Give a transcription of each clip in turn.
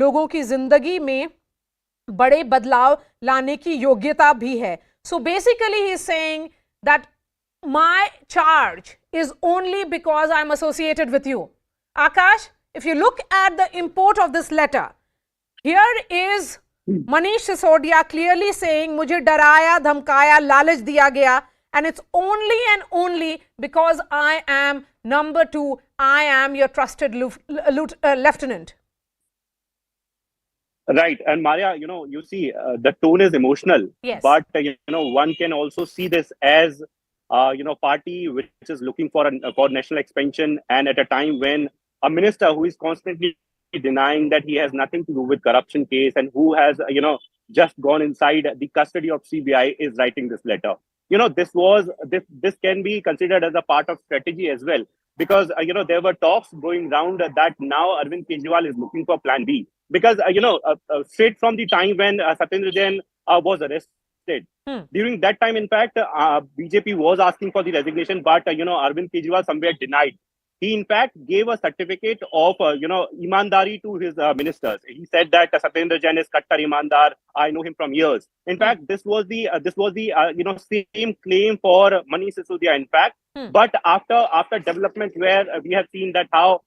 लोगों की जिंदगी में बड़े बदलाव लाने की योग्यता भी है. So basically he is saying that my charge is only because I'm associated with you. Akash, if you look at the import of this letter, here is Manish Sisodia clearly saying मुझे डराया, धमकाया, लालच दिया गया, and it's only and only because I am number 2, I am your trusted lieutenant. Right. And Maria, you see, the tone is emotional. Yes. But, one can also see this as, party which is looking for national expansion. And at a time when a minister who is constantly denying that he has nothing to do with corruption case and who has, just gone inside the custody of CBI is writing this letter. This can be considered as a part of strategy as well. Because, there were talks going round that now Arvind Kejriwal is looking for plan B. Because, straight from the time when Satyendra Jain was arrested, during that time, in fact, BJP was asking for the resignation, but, Arvind Kejriwal somewhere denied. He, in fact, gave a certificate of, imandari to his ministers. He said that Satyendra Jain is kattar imandar. I know him from years. In fact, this was the same claim for Manish Sisodia, in fact. But after development where we have seen that how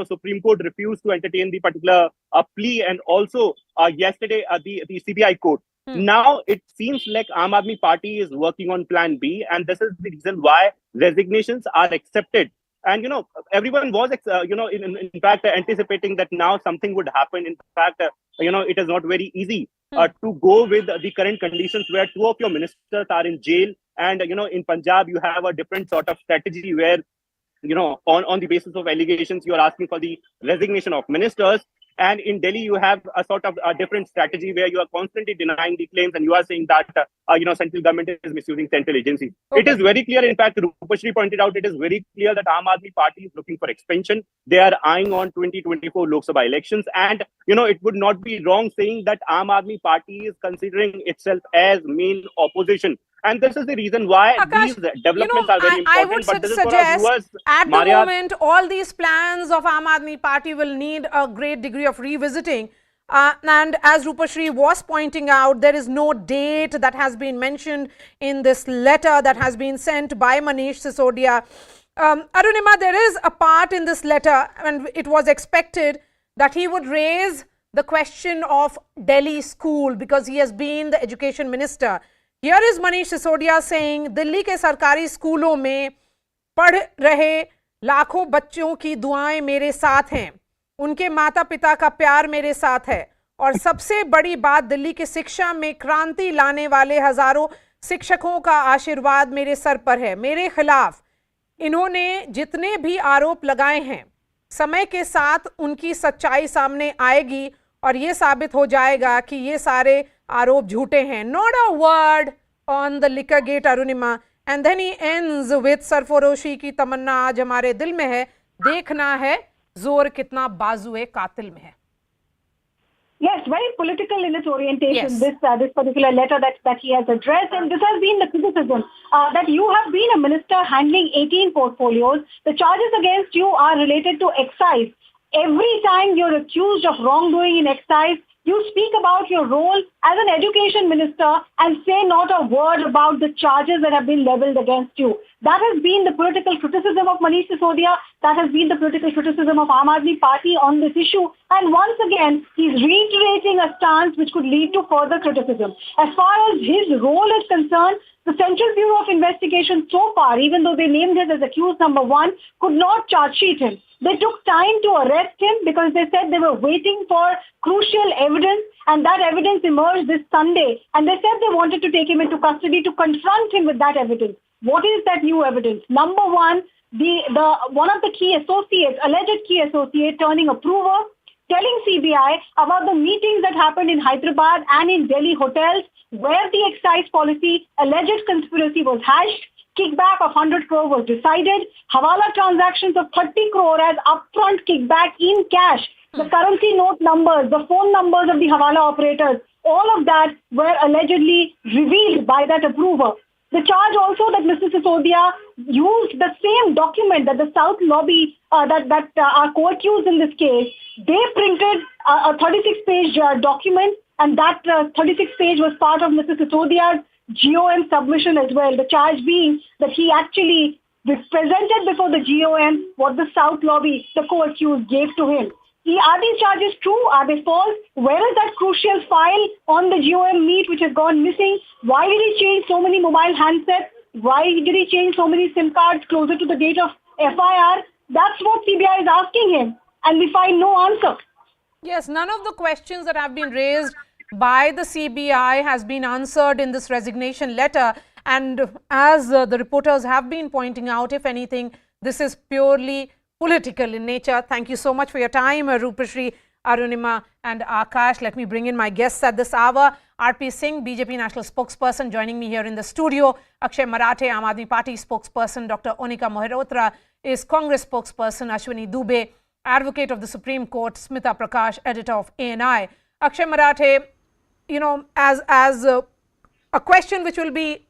Supreme Court refused to entertain the particular plea, and also yesterday the CBI court. Now it seems like Aam Aadmi Party is working on plan B, and this is the reason why resignations are accepted. And everyone was in fact anticipating that now something would happen. In fact, it is not very easy to go with the current conditions where 2 of your ministers are in jail, and in Punjab you have a different sort of strategy where on the basis of allegations, you are asking for the resignation of ministers. And in Delhi, you have a sort of a different strategy where you are constantly denying the claims and you are saying that, central government is misusing central agencies. Okay. It is very clear. In fact, Rupashri pointed out, it is very clear that Aam Aadmi Party is looking for expansion. They are eyeing on 2024 Lok Sabha elections. And, it would not be wrong saying that Aam Aadmi Party is considering itself as main opposition. And this is the reason why Akash, these developments are very important. I would suggest at the moment, all these plans of Aam Aadmi Party will need a great degree of revisiting. And as Rupashri was pointing out, there is no date that has been mentioned in this letter that has been sent by Manish Sisodia. Arunima, there is a part in this letter, and it was expected that he would raise the question of Delhi school because he has been the education minister. Here is Manish Sisodia saying, Delhi के सरकारी स्कूलों में पढ़ रहे लाखों बच्चों की दुआएं मेरे साथ हैं, उनके माता पिता का प्यार मेरे साथ है, और सबसे बड़ी बात दिल्ली की शिक्षा में क्रांति लाने वाले हजारों शिक्षकों का आशीर्वाद मेरे सर पर है. मेरे खिलाफ इन्होंने जितने भी आरोप लगाए हैं, समय के साथ उनकी सच्चाई सामने आएगी और ये साबित हो जाएगा कि ये सारे आरोप झूठे हैं. Not a word on the liquor gate, Arunima. And then he ends with सरफरोशी की तमन्ना आज हमारे दिल में है, देखना है जोर कितना बाजुए कातिल में है. Yes, very political in its orientation, yes. This particular letter that he has addressed. And this has been the criticism that you have been a minister handling 18 portfolios. The charges against you are related to excise. Every time you're accused of wrongdoing in excise, you speak about your role as an education minister and say not a word about the charges that have been leveled against you. That has been the political criticism of Manish Sisodia. That has been the political criticism of Aam Aadmi Party on this issue. And once again, he's reiterating a stance which could lead to further criticism. As far as his role is concerned, the Central Bureau of Investigation so far, even though they named him as accused number 1, could not charge sheet him. They took time to arrest him because they said they were waiting for crucial evidence, and that evidence emerged this Sunday. And they said they wanted to take him into custody to confront him with that evidence. What is that new evidence? Number 1, one of the key associates, alleged key associate, turning approver, telling CBI about the meetings that happened in Hyderabad and in Delhi hotels where the excise policy alleged conspiracy was hashed. Kickback of 100 crore was decided. Hawala transactions of 30 crore as upfront kickback in cash. The currency note numbers, the phone numbers of the Hawala operators, all of that were allegedly revealed by that approver. The charge also that Mr. Sisodia used the same document that the South lobby that are co-accused in this case. They printed a 36-page document, and that 36-page was part of Mr. Sisodia's GOM submission as well. The charge being that he actually presented before the GOM what the South lobby, the co-accused, gave to him. Are these charges true? Are they false? Where is that crucial file on the GOM meet which has gone missing? Why did he change so many mobile handsets? Why did he change so many SIM cards closer to the date of FIR? That's what CBI is asking him, and we find no answer. Yes, none of the questions that have been raised by the CBI has been answered in this resignation letter. And as the reporters have been pointing out, if anything, this is purely political in nature. Thank you so much for your time, Rupashri, Arunima and Akash. Let me bring in my guests at this hour. RP Singh, BJP National Spokesperson, joining me here in the studio. Akshay Marathe, Aam Aadmi Party Spokesperson. Dr. Onika Mohrotra is Congress Spokesperson. Ashwini Dubey, Advocate of the Supreme Court. Smita Prakash, Editor of ANI. Akshay Marathe, you know, as a question which will be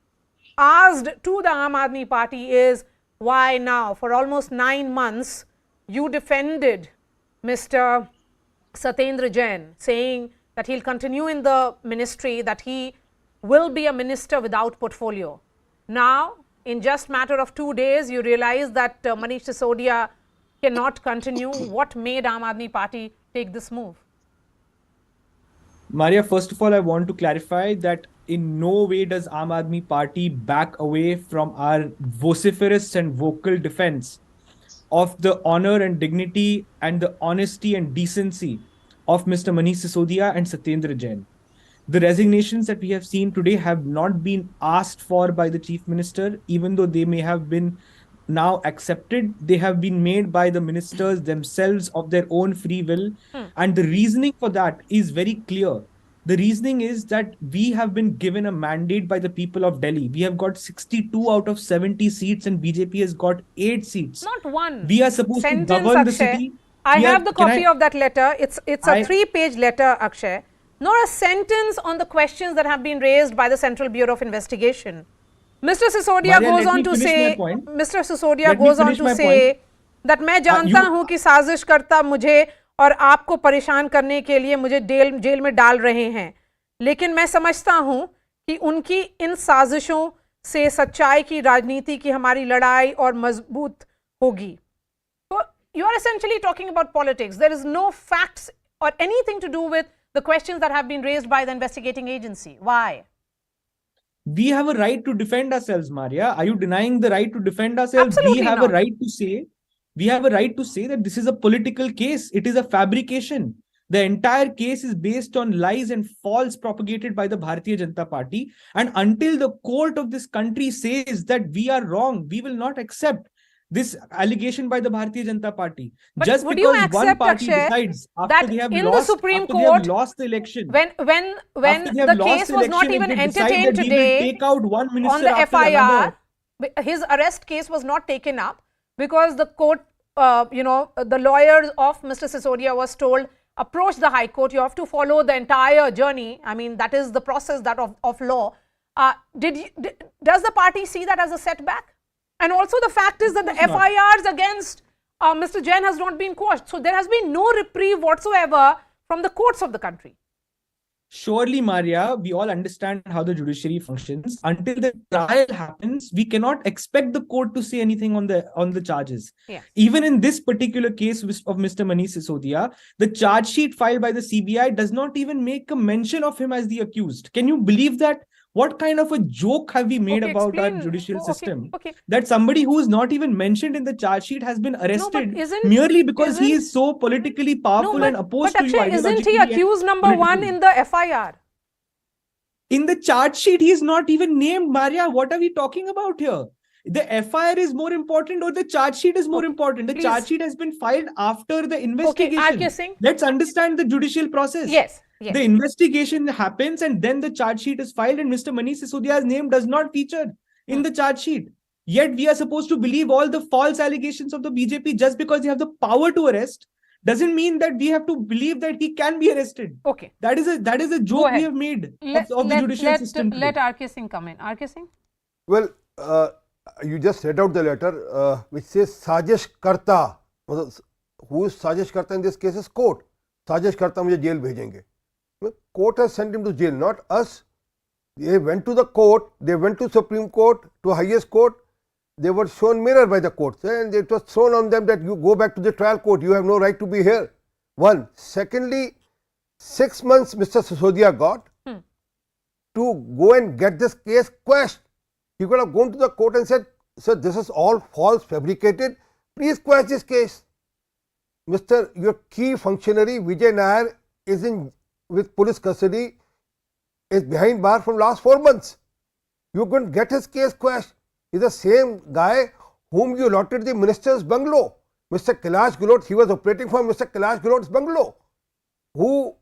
asked to the Aam Aadmi Party is, why now? For almost 9 months, you defended Mr. Satyendra Jain, saying that he'll continue in the ministry, that he will be a minister without portfolio. Now, in just matter of 2 days, you realize that Manish Sisodia cannot continue. What made Aam Aadmi Party take this move? Maria, first of all, I want to clarify that in no way does Aam Aadmi Party back away from our vociferous and vocal defense of the honor and dignity and the honesty and decency of Mr. Manish Sisodia and Satyendra Jain. The resignations that we have seen today have not been asked for by the Chief Minister, even though they may have been now accepted. They have been made by the ministers themselves of their own free will. And the reasoning for that is very clear. The reasoning is that we have been given a mandate by the people of Delhi. We have got 62 out of 70 seats and BJP has got 8 seats. Not one. We are supposed to govern the city. I have the copy of that letter. It's a 3-page letter, Akshay. Not a sentence on the questions that have been raised by the Central Bureau of Investigation. Mr. Sisodia goes on to say, that मैं जानता हूं कि साजिश करता मुझे और आपको परेशान करने के लिए मुझे जेल में डाल रहे हैं, लेकिन मैं समझता हूं कि उनकी इन साजिशों से सच्चाई की राजनीति की हमारी लड़ाई और मजबूत होगी. So you are essentially talking about politics. There is no facts or anything to do with the questions that have been raised by the investigating agency. Why? We have a right to defend ourselves, Maria. Are you denying the right to defend ourselves? Absolutely we have not. a right to say, that this is a political case. It is a fabrication. The entire case is based on lies and false propagated by the Bharatiya Janata Party. And until the court of this country says that we are wrong, we will not accept this allegation by the Bharatiya Janata Party. But just would because you accept, one party Akshay, decides after that they have in lost, the Supreme after Court, they have lost the election, when the case was not even entertained today take out one minister on the after FIR, another. His arrest case was not taken up because the court, the lawyers of Mr. Sisodia was told, approach the High Court, you have to follow the entire journey. I mean, that is the process that of law. Does the party see that as a setback? And also the fact is that the FIRs against Mr. Jain has not been quashed. So there has been no reprieve whatsoever from the courts of the country. Surely, Maria, we all understand how the judiciary functions. Until the trial happens, we cannot expect the court to say anything on the charges. Yeah. Even in this particular case of Mr. Manish Sisodia, the charge sheet filed by the CBI does not even make a mention of him as the accused. Can you believe that? What kind of a joke have we made about our judicial system? That somebody who is not even mentioned in the charge sheet has been arrested merely because he is so politically powerful and opposed to you. But isn't he accused number one in the FIR? In the charge sheet, he is not even named, Maria. What are we talking about here? The FIR is more important or the charge sheet is more important? The charge sheet has been filed after the investigation. Let's understand the judicial process. Yes. Yes. The investigation happens and then the charge sheet is filed and Mr. Manish Sisodia's name does not feature in the charge sheet. Yet we are supposed to believe all the false allegations of the BJP just because they have the power to arrest doesn't mean that we have to believe that he can be arrested. Okay. That is a joke we have made of the judicial system. Let RK Singh come in. RK Singh? Well, you just read out the letter which says Sajish Karta. Who is Sajish Karta in this case is court. Sajish Karta मुझे jail भेजेंगे. Court has sent him to jail, not us. They went to the court, they went to Supreme Court, to highest court. They were shown mirror by the court, and it was thrown on them that you go back to the trial court. You have no right to be here. One. Secondly, 6 months Mr. Sisodia got to go and get this case quashed. He could have gone to the court and said, sir, this is all false, fabricated. Please quash this case. Mr. Your key functionary Vijay Nair is in with police custody, is behind bar from last 4 months. You couldn't get his case quashed. He's the same guy whom you allotted the minister's bungalow. Mr. Kailash Gelot, he was operating from Mr. Kailash Gelot's bungalow. Who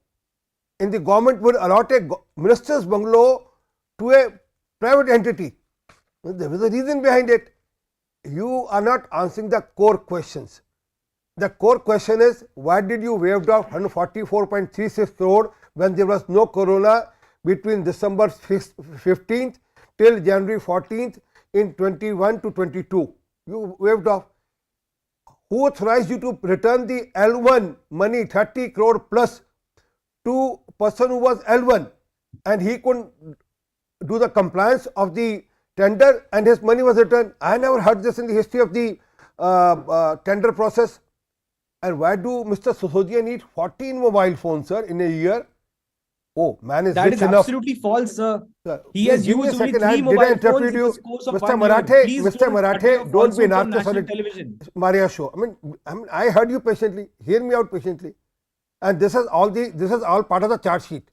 in the government would allot a minister's bungalow to a private entity? There was a reason behind it. You are not answering the core questions. The core question is, why did you waive off 144.36 crore when there was no corona between December 15th till January 14th in 21 to 22? You waived off. Who authorized you to return the L1 money 30 crore plus to person who was L1 and he couldn't do the compliance of the tender and his money was returned? I never heard this in the history of the tender process. And why do Mr. Sisodia need 14 mobile phones, sir, in a year? Oh, man is that rich is enough. Absolutely false, sir. Sir, He has used only 3 mobile phones in the course of Mr. 1 year. Marathe, Please Mr. Marathe, don't be on narcissistic. national television. Maria show. I mean, I heard you patiently. Hear me out patiently. And this is all part of the charge sheet.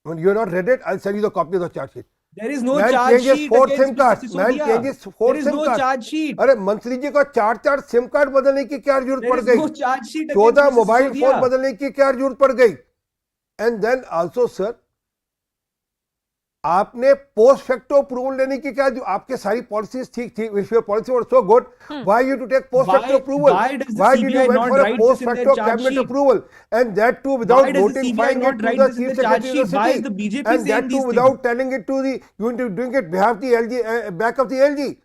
When you have not read it, I'll send you the copy of the charge sheet. There is no Man charge changes sheet 4 against SIM cards. Mr. Man Sisodia. changes 4 There is SIM no cards. charge sheet. अरे मंत्री जी को 4 SIM card बदलने की क्या जरूरत There पड़ is गई? no charge sheet against 14 Mr. Mobile phone Sisodia. बदलने की क्या जरूरत पड़ गई? And then also, sir, आपने पोस्ट फैक्टो अप्रूवल लेने की क्या? जो आपके सारी पॉलिसीज ठीक थी, if your policy was so good, why you to take post facto approval? Why did you wait for a post facto cabinet approval, and that too without notifying it to the chief secretary of the city, and that too without telling it to the you doing it behalf of the LG, back of the LG?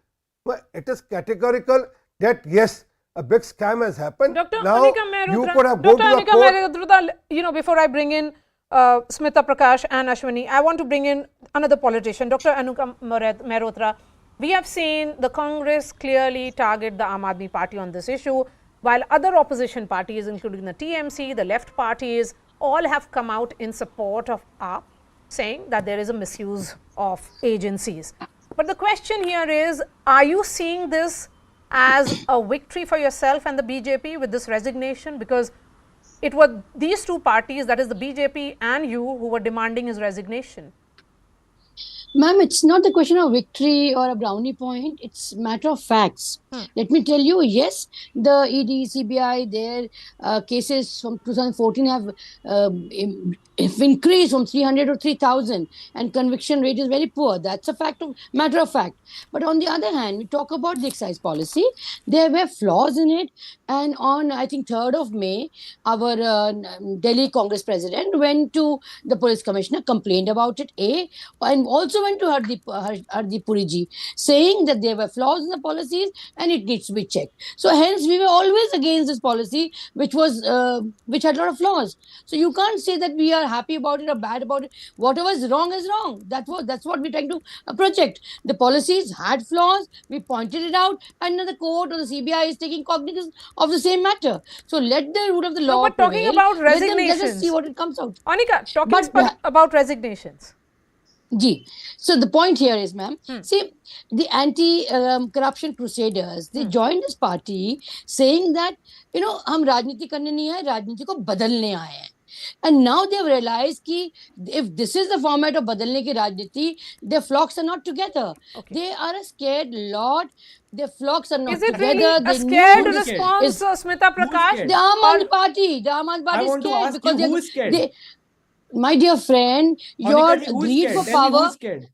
Well, it is categorical that yes, a big scam has happened. Dr. Now Anika Mehrotra, you could have gone to the court. You know, before I bring in Smita Prakash and Ashwini, I want to bring in another politician, Dr. Anuka Mehrotra. We have seen the Congress clearly target the Aam Aadmi Party on this issue, while other opposition parties, including the TMC, the left parties, all have come out in support of AAP, saying that there is a misuse of agencies. But the question here is, are you seeing this as a victory for yourself and the BJP with this resignation? Because it was these two parties, that is the BJP and you, who were demanding his resignation. Ma'am, it's not the question of victory or a brownie point. It's a matter of facts. Let me tell you, yes, the ED, CBI, their cases from 2014 have increased from 300 to 3,000, and conviction rate is very poor. That's a matter of fact. But on the other hand, we talk about the excise policy. There were flaws in it. And on, I think, 3rd of May, our Delhi Congress president went to the police commissioner, complained about it, and also went to Hardeep Puri ji, saying that there were flaws in the policies and it needs to be checked. So hence, we were always against this policy, which had a lot of flaws. So you can't say that we are happy about it or bad about it. Whatever is wrong is wrong. That's what we're trying to project. The policies had flaws. We pointed it out, and the court or the CBI is taking cognizance of the same matter. So let the rule of the law but talking about resignations, let us see what it comes out. Anika, talking about resignations. So the point here is, ma'am, see, the anti-corruption crusaders, they joined this party saying that, हम राजनीति करने नहीं आए, राजनीति को बदलने आए हैं. And now they have realized that if this is the format of badalne ki rajniti, their flocks are not together. Okay. They are a scared lot. Their flocks are not together. Is it really a scared response, Smita Prakash? The Aam Aadmi Party. The Aam Aadmi Party is scared. Because who is scared? My dear friend, your greed for power. Scared?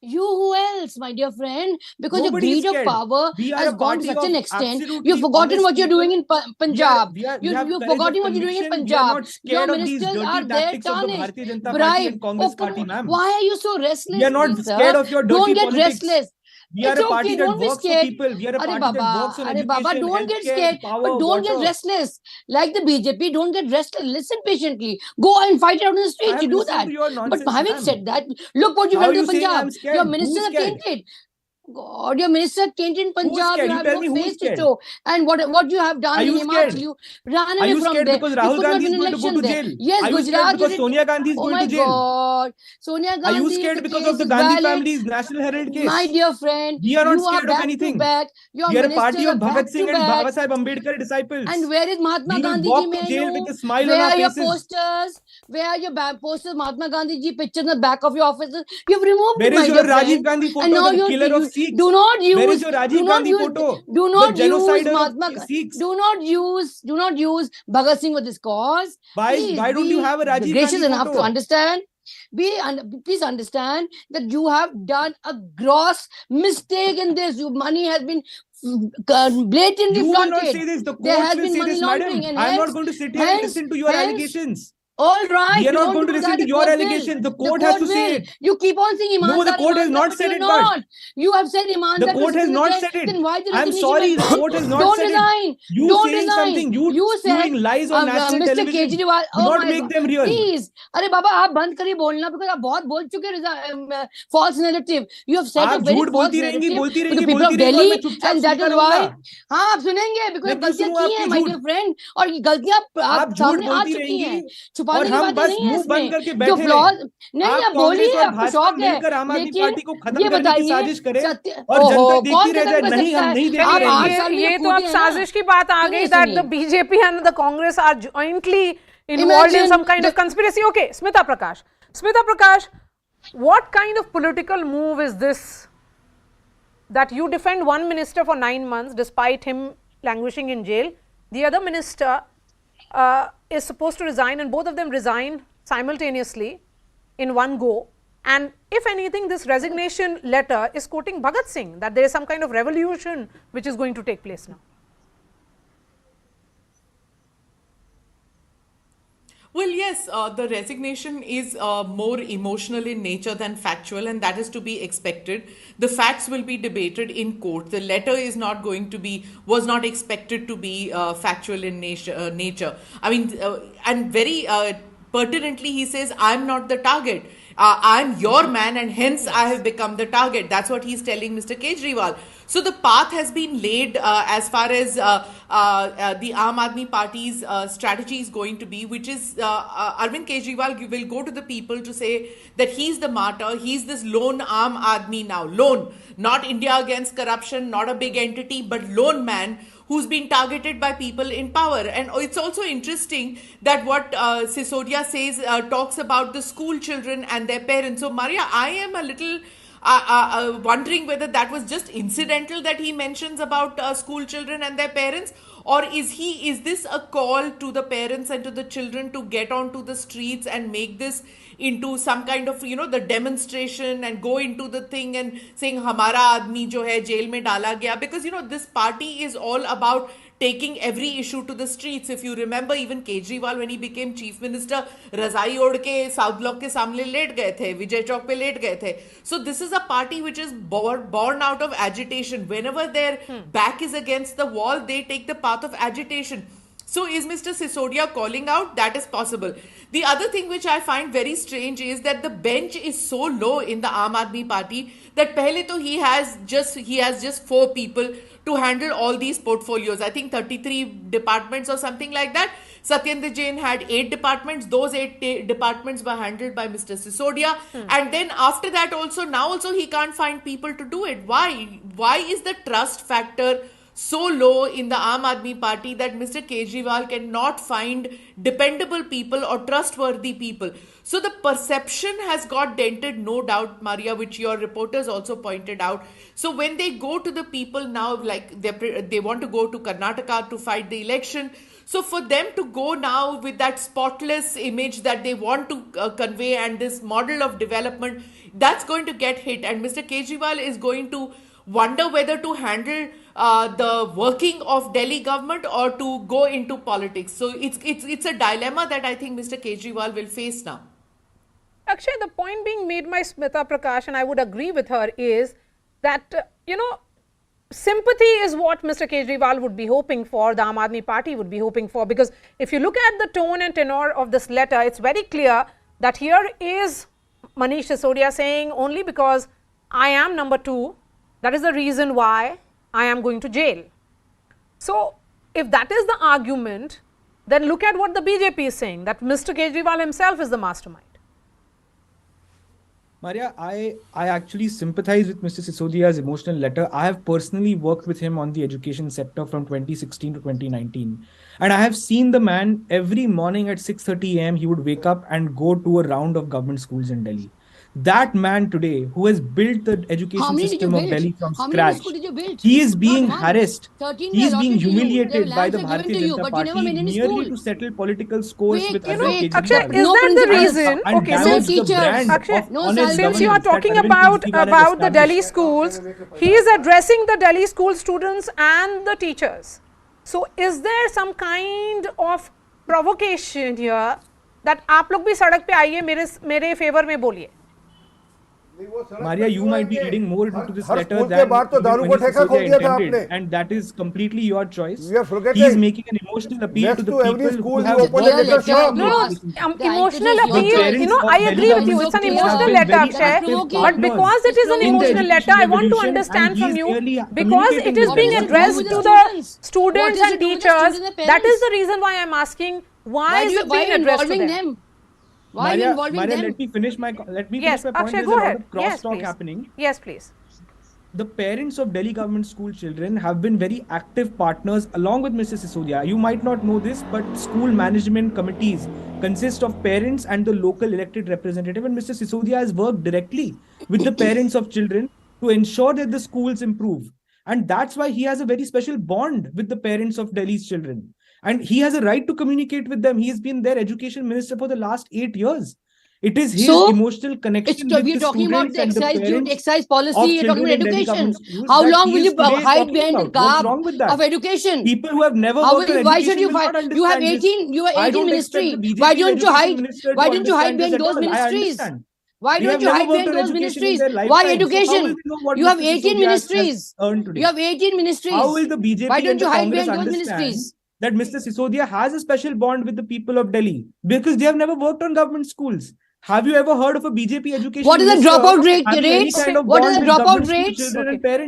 You, who else, my dear friend? Because Nobody your greed of power has gone to such an extent. You've forgotten what you're doing in Punjab. You've forgotten what you're doing in Punjab. Your ministers are there tarnished, bribed. Why are you so restless? We are not scared of your dirty Don't get politics. restless. We are It's a party okay. that Don't be works for scared. people. We are a Arey party Baba, that works on Arey Baba, education, don't get healthcare, scared, power, but don't get water. restless. Like the BJP, don't get restless. Listen patiently. Go and fight it out in the I streets. have You do listened that. to your But nonsense, having ma'am. said that, look what you've How done are to you saying Punjab. I'm scared? Your Who's ministers are scared? tainted. God, your minister tainted in Who's Punjab. scared? You You have tell no me who's face to scared. show. And what you have done Are in you scared? Himachal, you ran Are away you from scared there. because You Rahul could not Gandhi win is an going to go election to there. jail? Yes, Are you scared Gujarat, you because did. Sonia Gandhi is Oh going my to jail? God. Sonia Are you Gandhi, scared the because of case the is Gandhi valid. family's National Herald My case? dear friend, We are not you are scared of back to anything. back. Your We are a ministers party are of back Bhagat to Singh and back. Baba Saheb Ambedkar disciples. And where is Mahatma We will Gandhi ji, walk may to I jail know? with a smile Where on our are your faces. posters? Where are your posters, Mahatma Gandhi ji pictures in the back of your offices? You've removed Where it, is my your dear Rajiv friend. Gandhi And photo, now the you killer of Sikhs? do not Where is use, your Rajiv Gandhi photo, do the not use genocider of Sikhs? do not use Bhagat Singh for this cause. Please Why don't you be have a Rajiv gracious Gandhi enough to photo? understand. Please understand that you have done a gross mistake in this. Your money has been blatantly You will not flaunted. say this. The There courts has will been say money this, laundering, madam. and I am not going to sit here and listen to your hence, allegations. all right, We are you not want going to to do listen that, to the your court will. allegations. The The court has court to say will. it. You keep on saying No, the Imandar, court has Imandar, not but said you're it, but not. You have said the Imandar to court has Satyendra not Jain. said it. Then why the I'm resignation sorry, went the on? court has not Don't said it. resign. You Don't saying resign. something, you You said, spewing lies on national Mr. television, Kejriwal, do oh not my make God, them real. please. अरे बाबा आप बंद करिए बोलना because आप बहुत बोल चुके false narrative. You have set a आप very झूठ false बोलती narrative to the रहेंगी people of और मैं Delhi, चुपचाप and that सुनता is रहूंगा. why हाँ आप सुनेंगे because मैं क्यों गलतियां सुनूं की आपकी हैं my झूठ? dear friend, और ये गलतियां आप आप झूठ सामने आ बोलती चुकी रहेंगी हैं. और छुपाने की हम बातें बस नहीं है मुंह बंद इसमें. करके जो बैठे फ्लॉज रहें. नहीं आप आप कांग्रेस बोलिए, और आपको भाजपा शौक है. मिलकर आम आदमी लेकिन पार्टी को खत्म ये करने की बताइए साजिश करें सत्य, और जनता ओहो देखती कौन रह जाए. खत्म कर नहीं, सकता हम है? नहीं देखते आप 8 रहेंगे. साल में ये जब तो अब कूदे हैं ना. साजिश की बात आ गई that the BJP and the Congress are jointly involved in some kind of conspiracy. Okay, Smita Prakash, what kind of political move is this that you defend one minister for 9 months despite him languishing in jail? The other minister is supposed to resign, and both of them resign simultaneously in one go. And if anything, this resignation letter is quoting Bhagat Singh, that there is some kind of revolution which is going to take place now. Well, yes, the resignation is more emotional in nature than factual, and that is to be expected. The facts will be debated in court. The letter is not going to be, was not expected to be factual in nature. I mean, and very pertinently, he says, I'm not the target. I'm your man, and hence I have become the target. That's what he's telling Mr. Kejriwal. So the path has been laid as far as the Aam Aadmi Party's strategy is going to be, which is Arvind Kejriwal will go to the people to say that he's the martyr, he's this lone Aam Aadmi now, lone, not India against corruption, not a big entity, but lone man who's been targeted by people in power. And it's also interesting that what Sisodia says talks about the school children and their parents. So Maria, I am a little wondering whether that was just incidental that he mentions about school children and their parents, or is this a call to the parents and to the children to get onto the streets and make this into some kind of, you know, the demonstration and go into the thing and saying hamara aadmi jo hai jail mein dala gaya, because you know this party is all about taking every issue to the streets. If you remember, even Kejriwal, when he became chief minister, Razai ओढ़ के South Block के सामने late गए थे, विजय चौक पे late गए थे. So this is a party which is born out of agitation. Whenever their back is against the wall, they take the path of agitation. So is Mr. Sisodia calling out? That is possible. The other thing which I find very strange is that the bench is so low in the Aam Aadmi Party that pehle to he has just 4 people to handle all these portfolios. I think 33 departments or something like that. Satyendra Jain had 8 departments. Those 8 departments were handled by Mr. Sisodia. And then after that now also he can't find people to do it. Why? Why is the trust factor so low in the Aam Aadmi Party that Mr. Kejriwal cannot find dependable people or trustworthy people? So the perception has got dented, no doubt, Maria, which your reporters also pointed out. So when they go to the people now, like they want to go to Karnataka to fight the election, so for them to go now with that spotless image that they want to convey and this model of development, that's going to get hit. And Mr. Kejriwal is going to wonder whether to handle the working of Delhi government or to go into politics. So it's a dilemma that I think Mr. Kejriwal will face now. Akshay, the point being made by Smita Prakash, and I would agree with her, is that, sympathy is what Mr. Kejriwal would be hoping for, the Aam Aadmi Party would be hoping for, because if you look at the tone and tenor of this letter, it's very clear that here is Manish Sisodia saying only because I am number 2, that is the reason why I am going to jail. So, if that is the argument, then look at what the BJP is saying, that Mr. Kejriwal himself is the mastermind. Maria, I actually sympathize with Mr. Sisodia's emotional letter. I have personally worked with him on the education sector from 2016 to 2019. And I have seen the man every morning at 6:30 a.m. he would wake up and go to a round of government schools in Delhi. That man today, who has built the education system of Delhi from scratch, he is being harassed, he is being humiliated by the Bharatiya Janata Party merely to settle political scores with Akshay, is that the reason? Okay, since you are talking about the Delhi schools, he is addressing the Delhi school students and the teachers. So, is there some kind of provocation here that आप लोग भी सड़क पे आइए मेरे favour में बोलिए? Maria, you might be reading more into this letter than intended, and that is completely your choice. He is making an emotional appeal to the people who have emotional appeal. I agree with you. It's an emotional letter, Akshay. But because it is an emotional letter, I want to understand from you, because it is being addressed to the students and teachers. That is the reason why I am asking, why is it being addressed to them? Why are you involving them? Let me finish my point. Akshay, There's go a lot ahead. of crosstalk happening. Yes, please. The parents of Delhi government school children have been very active partners along with Mr. Sisodia. You might not know this, but school management committees consist of parents and the local elected representative, and Mr. Sisodia has worked directly with the parents of children to ensure that the schools improve. And that's why he has a very special bond with the parents of Delhi's children. And he has a right to communicate with them. He has been their education minister for the last 8 years. It is his emotional connection with the students and the parents excise policy, you're talking about education. How long will you hide behind the garb of education? People who have never worked in education, why should you fight? You have 18 ministry. Why don't you hide? Why don't you hide behind those ministries? Why don't you hide behind those ministries? Why education? You have 18 ministries. You have 18 ministries. How will the BJP Why don't you hide behind those understand ministries? That Mr. Sisodia has a special bond with the people of Delhi? Because they have never worked on government schools. Have you ever heard of a BJP education? What is the dropout rate? What is the dropout rate?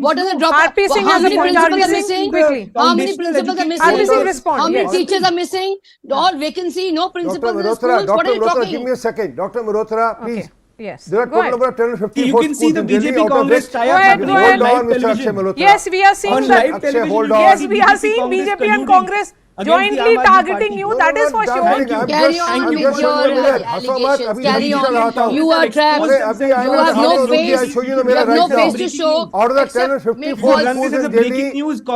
What is the dropout? RP Singh has a point. RP Singh, quickly. How many principals are missing? How many teachers are missing? All vacancy, no principals in the schools. What are you talking? Give me a second. Dr. Malhotra, please. Yes. There are total number of 1054 you can see the BJP Congress tie-up. Hold on, Mr. Akshay Malhotra. Yes, we are seeing that. Yes, we are seeing BJP and Congress jointly targeting you. That is for sure. Carry on with your allegations. Carry on. You are trapped. You have no face. You have no face to show. Out of the 1054 schools in Delhi, you have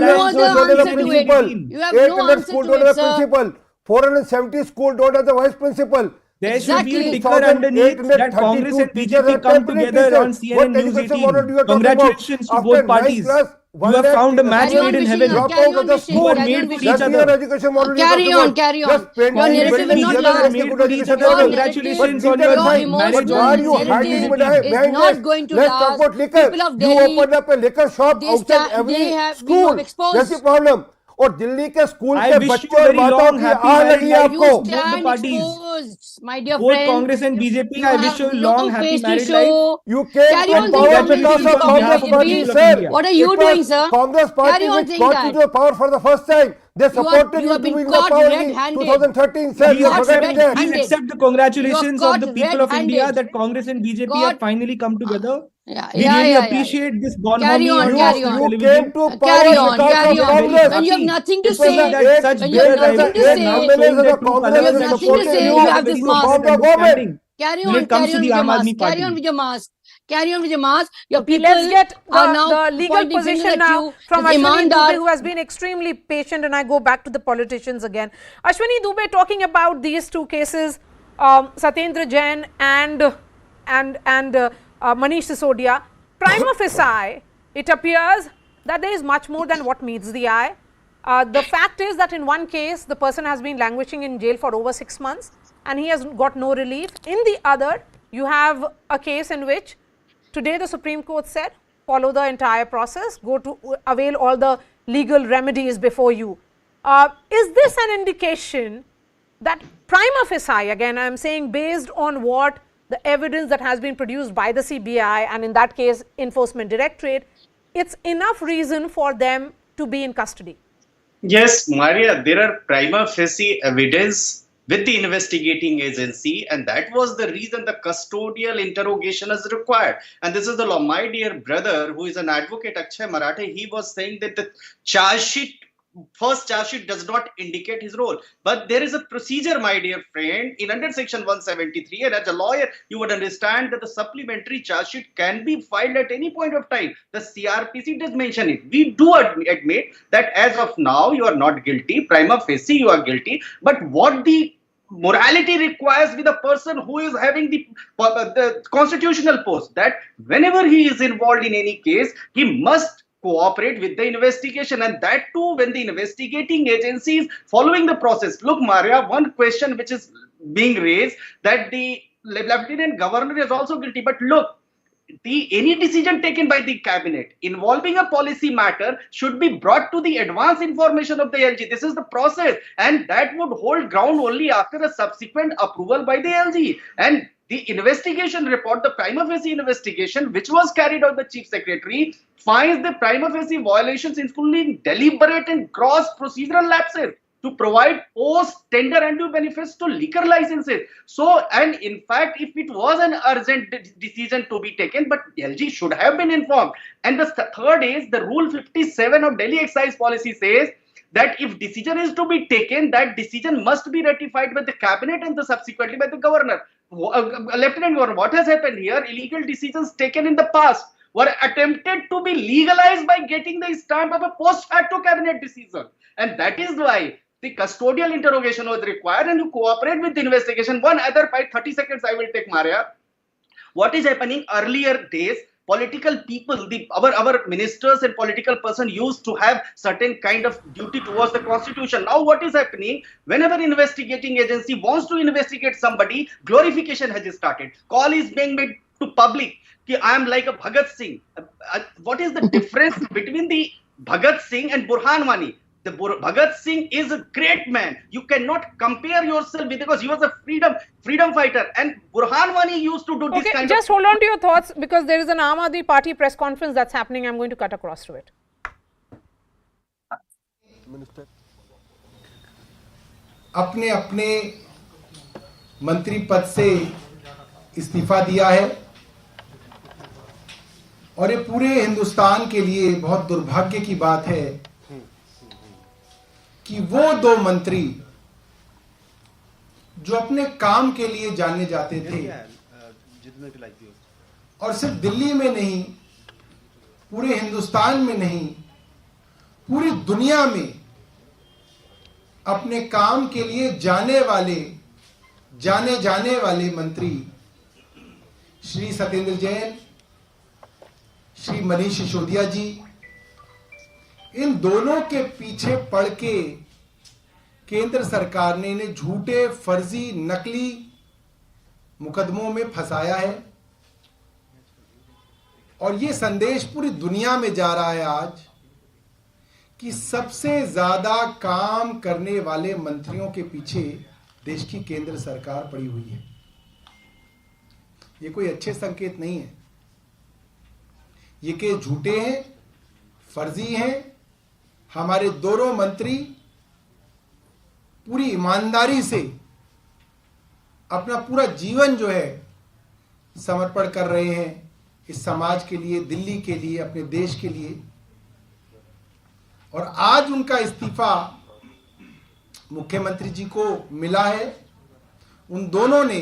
no other answer to it. You have no answer to it, sir. 470 schools don't have the vice principal. There should be a ticker underneath that Congress and BJP come together on CNN News 18. Congratulations to both parties. You have found a match made in heaven. You are made for each other. Carry on. Your narrative will not last. Congratulations on your marriage. Why are you hiding behind not going to Let's last. talk about liquor. You opened up a liquor shop outside every school. That's the problem. और दिल्ली के school के बच्चों और माताओं की आग लगी है आपको. My dear both friend, Congress and BJP, I wish you a long happy married life. You came to power because of Congress party, sir. What are you doing, sir? Congress party which got you to power for the first time. They supported you to be in the power in 2013, sir. Please accept the congratulations of the people of India that Congress and BJP have finally come together. We really appreciate this bonhomie. You came to power because of Congress. When you have nothing to say, you have have this mask. Carry on with your mask. Your people let's get are now the legal position now from Ashwini Dubey, who has been extremely patient, and I go back to the politicians again. Ashwini Dubey, talking about these two cases, Satyendra Jain and Manish Sisodia, prima facie, it appears that there is much more than what meets the eye. The fact is that in one case, the person has been languishing in jail for over 6 months and he has got no relief. In the other, you have a case in which today the Supreme Court said follow the entire process, go to avail all the legal remedies before you. Is this an indication that prima facie, again I am saying based on what the evidence that has been produced by the CBI and in that case Enforcement Directorate, it's enough reason for them to be in custody? Yes, Maria, there are prima facie evidence with the investigating agency, and that was the reason the custodial interrogation is required. And this is the law. My dear brother, who is an advocate, Akshay Marathe, he was saying that the first charge sheet does not indicate his role. But there is a procedure, my dear friend, in under section 173, and as a lawyer, you would understand that the supplementary charge sheet can be filed at any point of time. The CRPC does mention it. We do admit that as of now, you are not guilty. Prima facie, you are guilty. But what the morality requires with a person who is having the constitutional post, that whenever he is involved in any case, he must cooperate with the investigation, and that too when the investigating agency is following the process. Look, Maria, one question which is being raised, that the Lieutenant Governor is also guilty. But look, any decision taken by the cabinet involving a policy matter should be brought to the advance information of the LG. This is the process, and that would hold ground only after a subsequent approval by the LG. And the investigation report, the prima facie investigation, which was carried out by the Chief Secretary, finds the prima facie violations, including deliberate and gross procedural lapses to provide post-tender undue benefits to liquor licenses. So, and in fact, if it was an urgent decision to be taken, but LG should have been informed. And the third is the Rule 57 of Delhi Excise Policy says that if decision is to be taken, that decision must be ratified by the cabinet and subsequently by the governor. Lieutenant Governor, what has happened here? Illegal decisions taken in the past were attempted to be legalized by getting the stamp of a post facto cabinet decision. And that is why the custodial interrogation was required, and you cooperate with the investigation. One other 30 seconds I will take, Maria. What is happening earlier days? Political people, our ministers and political person used to have certain kind of duty towards the constitution. Now what is happening? Whenever investigating agency wants to investigate somebody, glorification has started. Call is being made to public. I am like a Bhagat Singh. What is the difference between the Bhagat Singh and Burhan Wani? The Bhagat Singh is a great man. You cannot compare yourself with, because he was a freedom fighter, and Burhan Wani used to do this kind just hold on to your thoughts, because there is an Aam Aadmi Party press conference that's happening. I'm going to cut across to it. Minister. अपने अपने मंत्री पद से इस्तीफा दिया है, और ये पूरे हिंदुस्तान के लिए बहुत दुर्भाग्य की बात है कि वो दो मंत्री जो अपने काम के लिए जाने जाते थे, और सिर्फ दिल्ली में नहीं, पूरे हिंदुस्तान में नहीं, पूरी दुनिया में अपने काम के लिए जाने जाने वाले मंत्री श्री सत्येंद्र जैन, श्री मनीष सिसोदिया जी, इन दोनों के पीछे पड़ के केंद्र सरकार ने इन्हें झूठे, फर्जी, नकली मुकदमों में फंसाया है। और ये संदेश पूरी दुनिया में जा रहा है आज कि सबसे ज्यादा काम करने वाले मंत्रियों के पीछे देश की केंद्र सरकार पड़ी हुई है। ये कोई अच्छे संकेत नहीं है। ये के झूठे हैं, फर्जी हैं। हमारे दोनों मंत्री पूरी ईमानदारी से अपना पूरा जीवन जो है समर्पण कर रहे हैं इस समाज के लिए, दिल्ली के लिए, अपने देश के लिए। और आज उनका इस्तीफा मुख्यमंत्री जी को मिला है। उन दोनों ने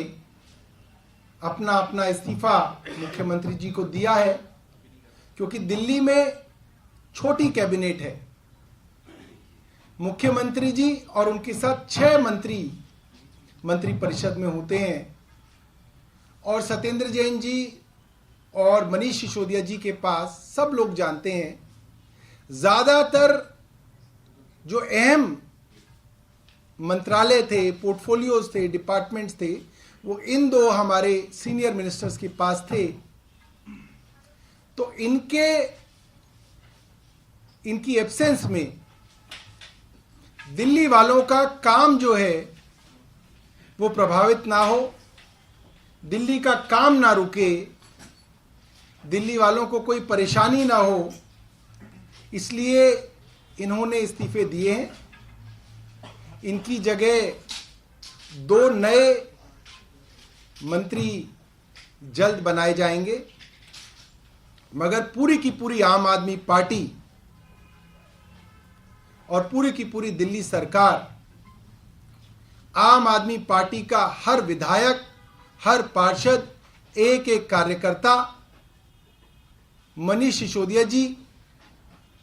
अपना अपना इस्तीफा मुख्यमंत्री जी को दिया है, क्योंकि दिल्ली में छोटी कैबिनेट है। मुख्यमंत्री जी और उनके साथ 6 मंत्री मंत्री परिषद में होते हैं, और सत्येंद्र जैन जी और मनीष सिसोदिया जी के पास सब लोग जानते हैं, ज्यादातर जो अहम मंत्रालय थे, पोर्टफोलियोज थे, डिपार्टमेंट्स थे, वो इन दो हमारे सीनियर मिनिस्टर्स के पास थे। तो इनकी एब्सेंस में दिल्ली वालों का काम जो है वो प्रभावित ना हो, दिल्ली का काम ना रुके, दिल्ली वालों को कोई परेशानी ना हो, इसलिए इन्होंने इस्तीफे दिए हैं। इनकी जगह 2 नए मंत्री जल्द बनाए जाएंगे, मगर पूरी की पूरी आम आदमी पार्टी और पूरी की पूरी दिल्ली सरकार आम आदमी पार्टी का हर विधायक, हर पार्षद, एक एक कार्यकर्ता मनीष सिसोदिया जी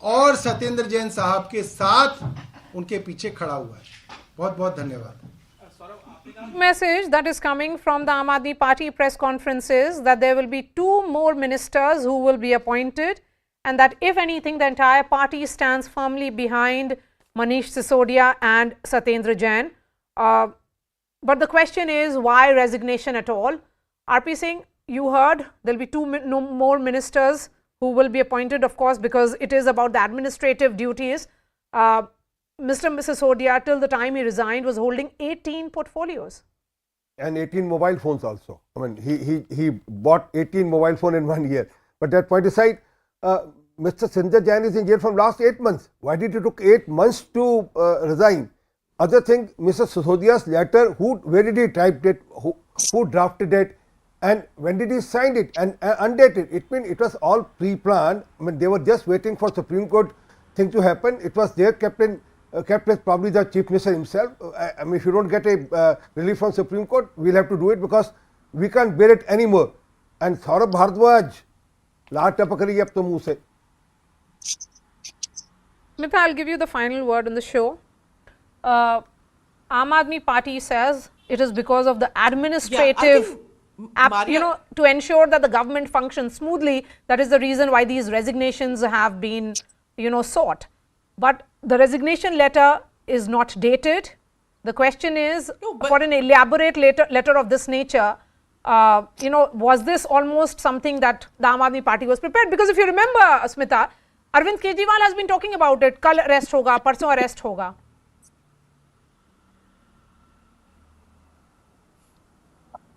और सत्येंद्र जैन साहब के साथ उनके पीछे खड़ा हुआ है। बहुत बहुत धन्यवाद। Message that is coming from the Aam Aadmi Party press conferences that there will be 2 more ministers who will be appointed, and that if anything the entire party stands firmly behind Manish Sisodia and Satyendra Jain. But the question is, why resignation at all? RP Singh, you heard there will be 2 more ministers who will be appointed, of course, because it is about the administrative duties. Mr. Sisodia, till the time he resigned, was holding 18 portfolios. And 18 mobile phones also. I mean, he bought 18 mobile phones in 1 year. But that point aside, Mr. Satyendra Jain is in jail from last 8 months. Why did it took 8 months to resign? Other thing, Mr. Sisodia's letter, where did he type it, who drafted it, and when did he sign it and undate it? It means it was all pre-planned. I mean, they were just waiting for Supreme Court thing to happen. It was there kept with probably the Chief Minister himself. I mean, if you don't get a relief from Supreme Court, we'll have to do it because we can't bear it anymore. And Saurabh Bhardwaj, laat tapakari ab to muh se. Smita, I'll give you the final word on the show. Aam Aadmi Party says it is because of the administrative, to ensure that the government functions smoothly. That is the reason why these resignations have been, sought. But the resignation letter is not dated. The question is, for an elaborate letter of this nature, was this almost something that the Aam Aadmi Party was prepared? Because if you remember, Smita, Arvind Kejriwal has been talking about it. Kal arrest hoga, parson arrest hoga.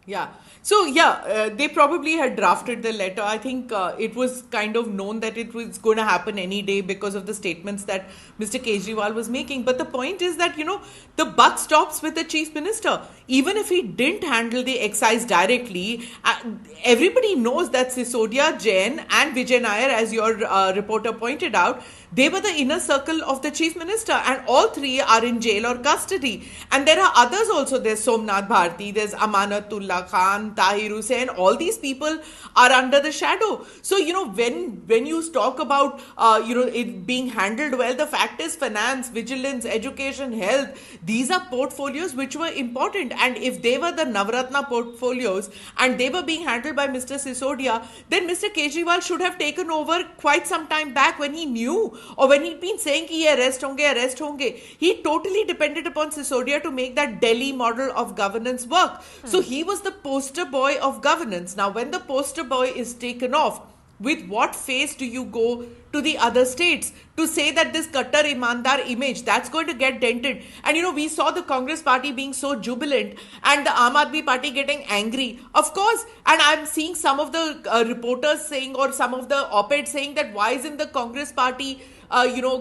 Yeah. So, they probably had drafted the letter. I think it was kind of known that it was going to happen any day because of the statements that Mr. Kejriwal was making. But the point is that, the buck stops with the Chief Minister. Even if he didn't handle the excise directly, everybody knows that Sisodia, Jain and Vijay Nair, as your reporter pointed out, they were the inner circle of the Chief Minister, and all 3 are in jail or custody. And there are others also. There's Somnath Bharti, there's Amanatullah Khan, Tahir Hussain. All these people are under the shadow. So, when you talk about, it being handled well, the fact is finance, vigilance, education, health, these are portfolios which were important. And if they were the Navratna portfolios and they were being handled by Mr. Sisodia, then Mr. Kejriwal should have taken over quite some time back when he knew, or when he'd been saying ki arrest honge. He totally depended upon Sisodia to make that Delhi model of governance work. So he was the poster boy of governance. Now, when the poster boy is taken off, with what face do you go to the other states to say that this Qattar Imandar image, that's going to get dented? And we saw the Congress party being so jubilant and the Aam Aadmi Party getting angry. Of course, and I'm seeing some of the reporters saying, or some of the op-eds saying, that why isn't the Congress party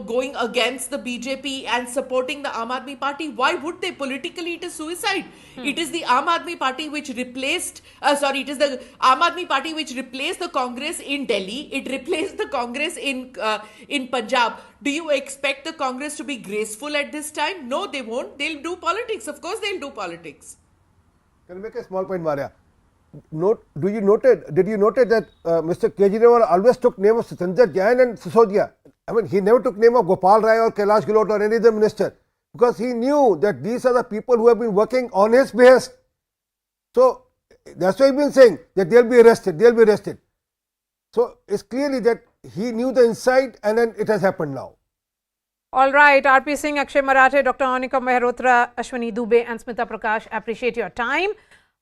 going against the BJP and supporting the Aam Aadmi Party? Why would they? Politically, it is suicide. It is the Aam Aadmi Party which replaced, it is the Aam Aadmi Party which replaced the Congress in Delhi. It replaced the Congress in Punjab. Do you expect the Congress to be graceful at this time? No, they won't. They'll do politics. Of course, they'll do politics. Can I make a small point, Maria? Did you note that Mr. Kejriwal always took name of Satyendra Jain and Sisodia? I mean, he never took name of Gopal Rai or Kailash Gilot or any other minister, because he knew that these are the people who have been working on his behest. So that's why he's been saying that they'll be arrested. So it's clearly that he knew the inside, and then it has happened now. All right, RP Singh, Akshay Marathe, Dr. Anika Mehrotra, Ashwini Dubey and Smita Prakash, appreciate your time.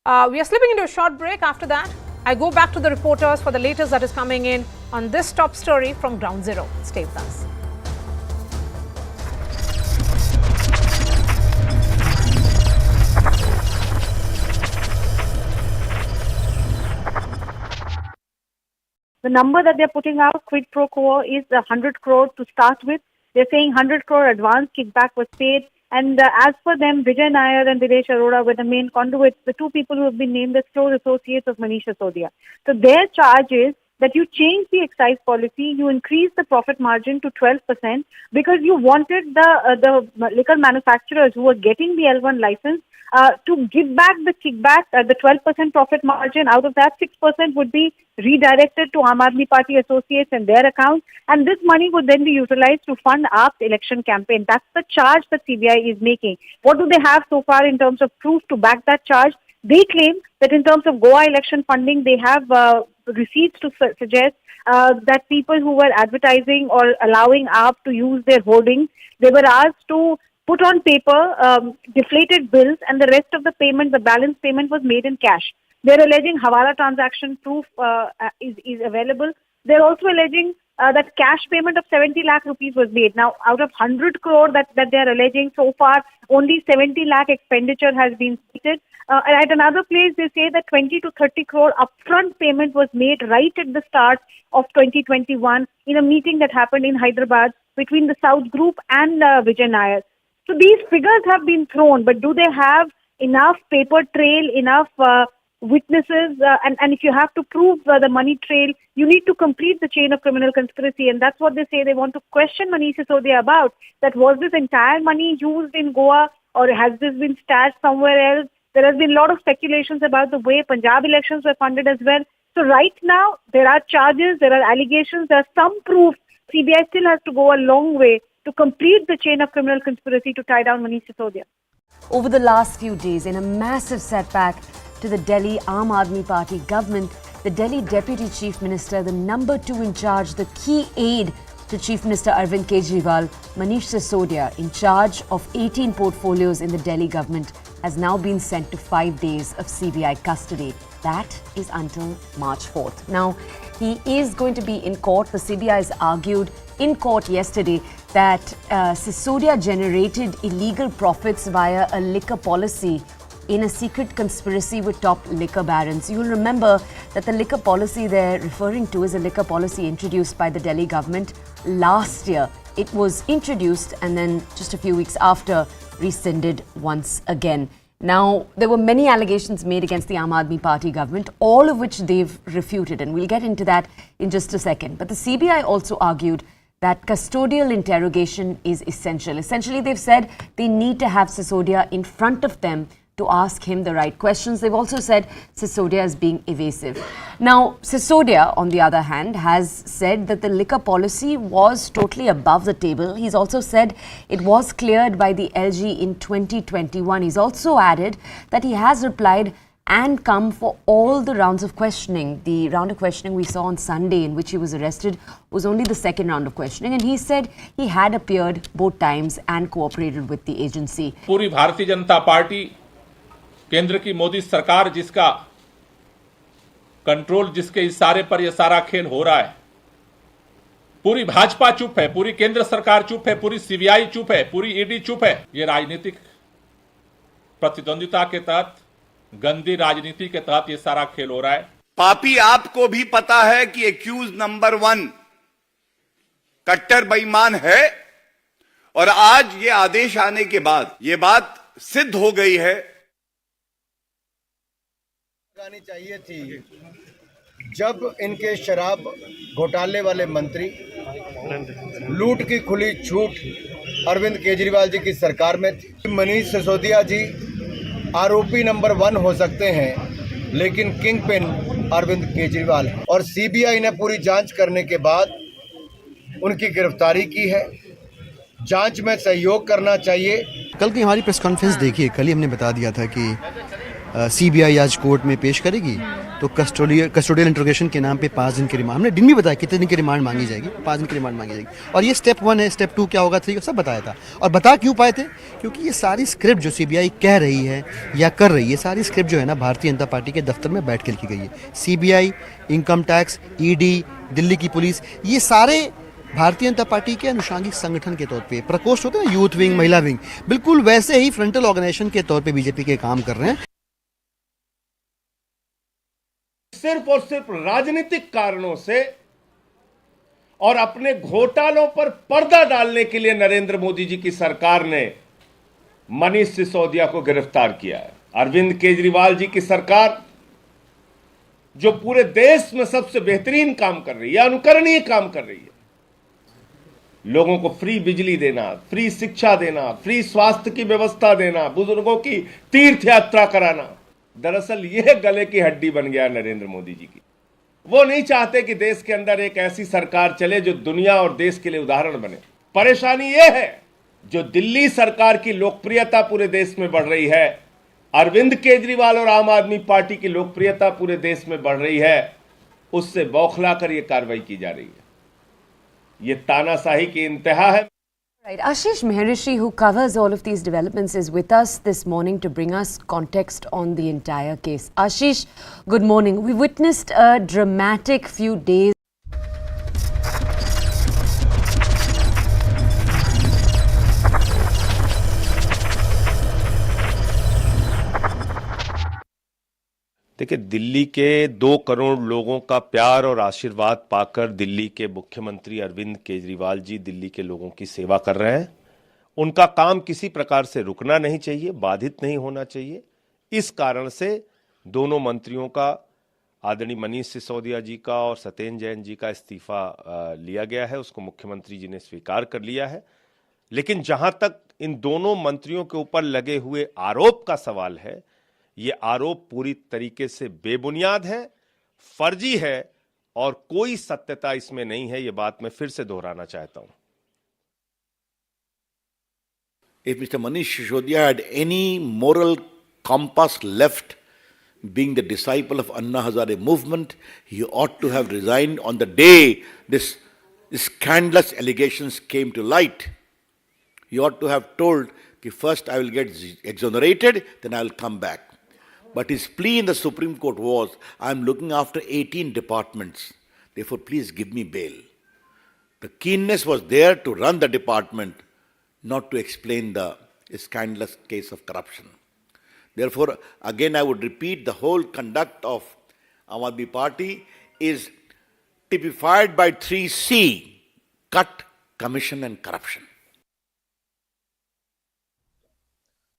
We are slipping into a short break. After that, I go back to the reporters for the latest that is coming in on this top story from Ground Zero. Stay with us. The number that they're putting out, quid pro quo, is 100 crore to start with. They're saying 100 crore advance kickback was paid. And as per them, Vijay Nair and Videsh Arora were the main conduits, the two people who have been named as close associates of Manish Sisodia. So their charge is that you change the excise policy, you increase the profit margin to 12% because you wanted the liquor manufacturers who were getting the L1 license to give back the kickback, the 12% profit margin. Out of that, 6% would be redirected to Aam Aadmi Party associates and their accounts, and this money would then be utilized to fund AAP's election campaign. That's the charge that CBI is making. What do they have so far in terms of proof to back that charge? They claim that in terms of Goa election funding, they have receipts to suggest that people who were advertising or allowing AAP to use their hoardings, they were asked to put on paper deflated bills, and the rest of the payment, the balance payment, was made in cash. They're alleging Hawala transaction proof is available. They're also alleging that cash payment of 70 lakh rupees was made. Now, out of 100 crore that they're alleging so far, only 70 lakh expenditure has been stated. At another place, they say that 20 to 30 crore upfront payment was made right at the start of 2021 in a meeting that happened in Hyderabad between the South Group and Vijay Nair. So these figures have been thrown, but do they have enough paper trail, enough witnesses? And if you have to prove the money trail, you need to complete the chain of criminal conspiracy. And that's what they say they want to question Manish Sisodia about. That was this entire money used in Goa, or has this been stashed somewhere else? There has been a lot of speculations about the way Punjab elections were funded as well. So right now, there are charges, there are allegations, there are some proof. CBI still has to go a long way to complete the chain of criminal conspiracy to tie down Manish Sisodia. Over the last few days, in a massive setback to the Delhi Aam Aadmi Party government, the Delhi Deputy Chief Minister, the number 2 in charge, the key aide to Chief Minister Arvind Kejriwal, Manish Sisodia, in charge of 18 portfolios in the Delhi government, has now been sent to 5 days of CBI custody. That is until March 4th. Now, he is going to be in court. The CBI has argued in court yesterday that Sisodia generated illegal profits via a liquor policy in a secret conspiracy with top liquor barons. You'll remember that the liquor policy they're referring to is a liquor policy introduced by the Delhi government last year. It was introduced and then just a few weeks after rescinded once again. Now, there were many allegations made against the Aam Aadmi Party government, all of which they've refuted, and we'll get into that in just a second. But the CBI also argued that custodial interrogation is essential. Essentially, they've said they need to have Sisodia in front of them to ask him the right questions. They've also said Sisodia is being evasive. Now, Sisodia, on the other hand, has said that the liquor policy was totally above the table. He's also said it was cleared by the LG in 2021. He's also added that he has replied and come for all the rounds of questioning. The round of questioning we saw on Sunday in which he was arrested was only the second round of questioning, and he said he had appeared both times and cooperated with the agency. पूरी Bharatiya Janata party, केंद्र की मोदी सरकार, जिसका control, जिसके इशारे पर यह सारा खेल हो रहा है, पूरी भाजपा चुप है, पूरी केंद्र सरकार चुप है, पूरी सीबीआई चुप है, पूरी ईडी चुप है। ये राजनीतिक प्रतिद्वंदिता के तहत, गंदी राजनीति के तहत ये सारा खेल हो रहा है। पापी आपको भी पता है कि एक्यूज नंबर 1 कट्टर बेईमान है, और आज ये आदेश आने के बाद ये बात सिद्ध हो गई है। आनी चाहिए थी जब इनके शराब घोटाले वाले मंत्री लूट की खुली छूट अरविंद केजरीवाल जी की सरकार में थी। मनीष सिसोदिया जी आरोपी नंबर 1 हो सकते हैं, लेकिन किंग पिन अरविंद केजरीवाल है, और सीबीआई ने पूरी जांच करने के बाद उनकी गिरफ्तारी की है। जांच में सहयोग करना चाहिए। कल की हमारी प्रेस कॉन्फ्रेंस देखिए, कल ही हमने बता दिया था कि सीबीआई आज कोर्ट में पेश करेगी तो कस्टोडियल इंट्रोगेशन के नाम पे 5 दिन की रिमांड, हमने दिन भी बताया कितने दिन की रिमांड मांगी जाएगी, 5 दिन की रिमांड मांगी जाएगी। और ये स्टेप 1 है, स्टेप 2 क्या होगा, 3 सब बताया था। और बता क्यों पाए थे? क्योंकि ये सारी स्क्रिप्ट जो CBI कह रही है या कर रही है, सारी स्क्रिप्ट जो है ना भारतीय जनता पार्टी के दफ्तर में बैठ कर लिखी गई है। CBI, income tax, ED, Delhi की पुलिस, ये सारे भारतीय जनता पार्टी के अनुषांगिक संगठन के तौर पे, प्रकोष्ठ होते हैं यूथ विंग, महिला विंग, बिल्कुल वैसे ही फ्रंटल ऑर्गेनाइजेशन के तौर पे बीजेपी के काम कर रहे हैं। सिर्फ और सिर्फ राजनीतिक कारणों से और अपने घोटालों पर पर्दा डालने के लिए नरेंद्र मोदी जी की सरकार ने मनीष सिसोदिया को गिरफ्तार किया है। अरविंद केजरीवाल जी की सरकार, जो पूरे देश में सबसे बेहतरीन काम कर रही है, अनुकरणीय काम कर रही है, लोगों को फ्री बिजली देना, फ्री शिक्षा देना, फ्री स्वास्थ्य की व्यवस्था देना, बुजुर्गों की तीर्थ यात्रा कराना, दरअसल यह गले की हड्डी बन गया नरेंद्र मोदी जी की। वो नहीं चाहते कि देश के अंदर एक ऐसी सरकार चले जो दुनिया और देश के लिए उदाहरण बने। परेशानी यह है, जो दिल्ली सरकार की लोकप्रियता पूरे देश में बढ़ रही है, अरविंद केजरीवाल और आम आदमी पार्टी की लोकप्रियता पूरे देश में बढ़ रही है, उससे बौखलाकर यह कार्रवाई की जा रही है। ये तानाशाही की इंतहा है। Right. Ashish Mehrishi, who covers all of these developments, is with us this morning to bring us context on the entire case. Ashish, good morning. We witnessed a dramatic few days. देखिए, दिल्ली के 2 करोड़ लोगों का प्यार और आशीर्वाद पाकर दिल्ली के मुख्यमंत्री अरविंद केजरीवाल जी दिल्ली के लोगों की सेवा कर रहे हैं। उनका काम किसी प्रकार से रुकना नहीं चाहिए, बाधित नहीं होना चाहिए। इस कारण से दोनों मंत्रियों का, आदरणीय मनीष सिसोदिया जी का और सत्येंद्र जैन जी का इस्तीफा लिया गया है, उसको मुख्यमंत्री जी ने स्वीकार कर लिया है। लेकिन जहां तक इन दोनों मंत्रियों के ऊपर लगे हुए आरोप का सवाल है, ये आरोप पूरी तरीके से बेबुनियाद है, फर्जी है और कोई सत्यता इसमें नहीं है। ये बात मैं फिर से दोहराना चाहता हूं। If Mr. Manish Sisodia had any moral compass left, being the disciple of Anna Hazare movement, he ought to have resigned on the day this scandalous allegations came to light. He ought to have told, first I will get exonerated, then I will come back. But his plea in the Supreme Court was, I am looking after 18 departments, therefore please give me bail. The keenness was there to run the department, not to explain the scandalous case of corruption. Therefore, again I would repeat, the whole conduct of Aam Aadmi Party is typified by 3C, cut, commission and corruption.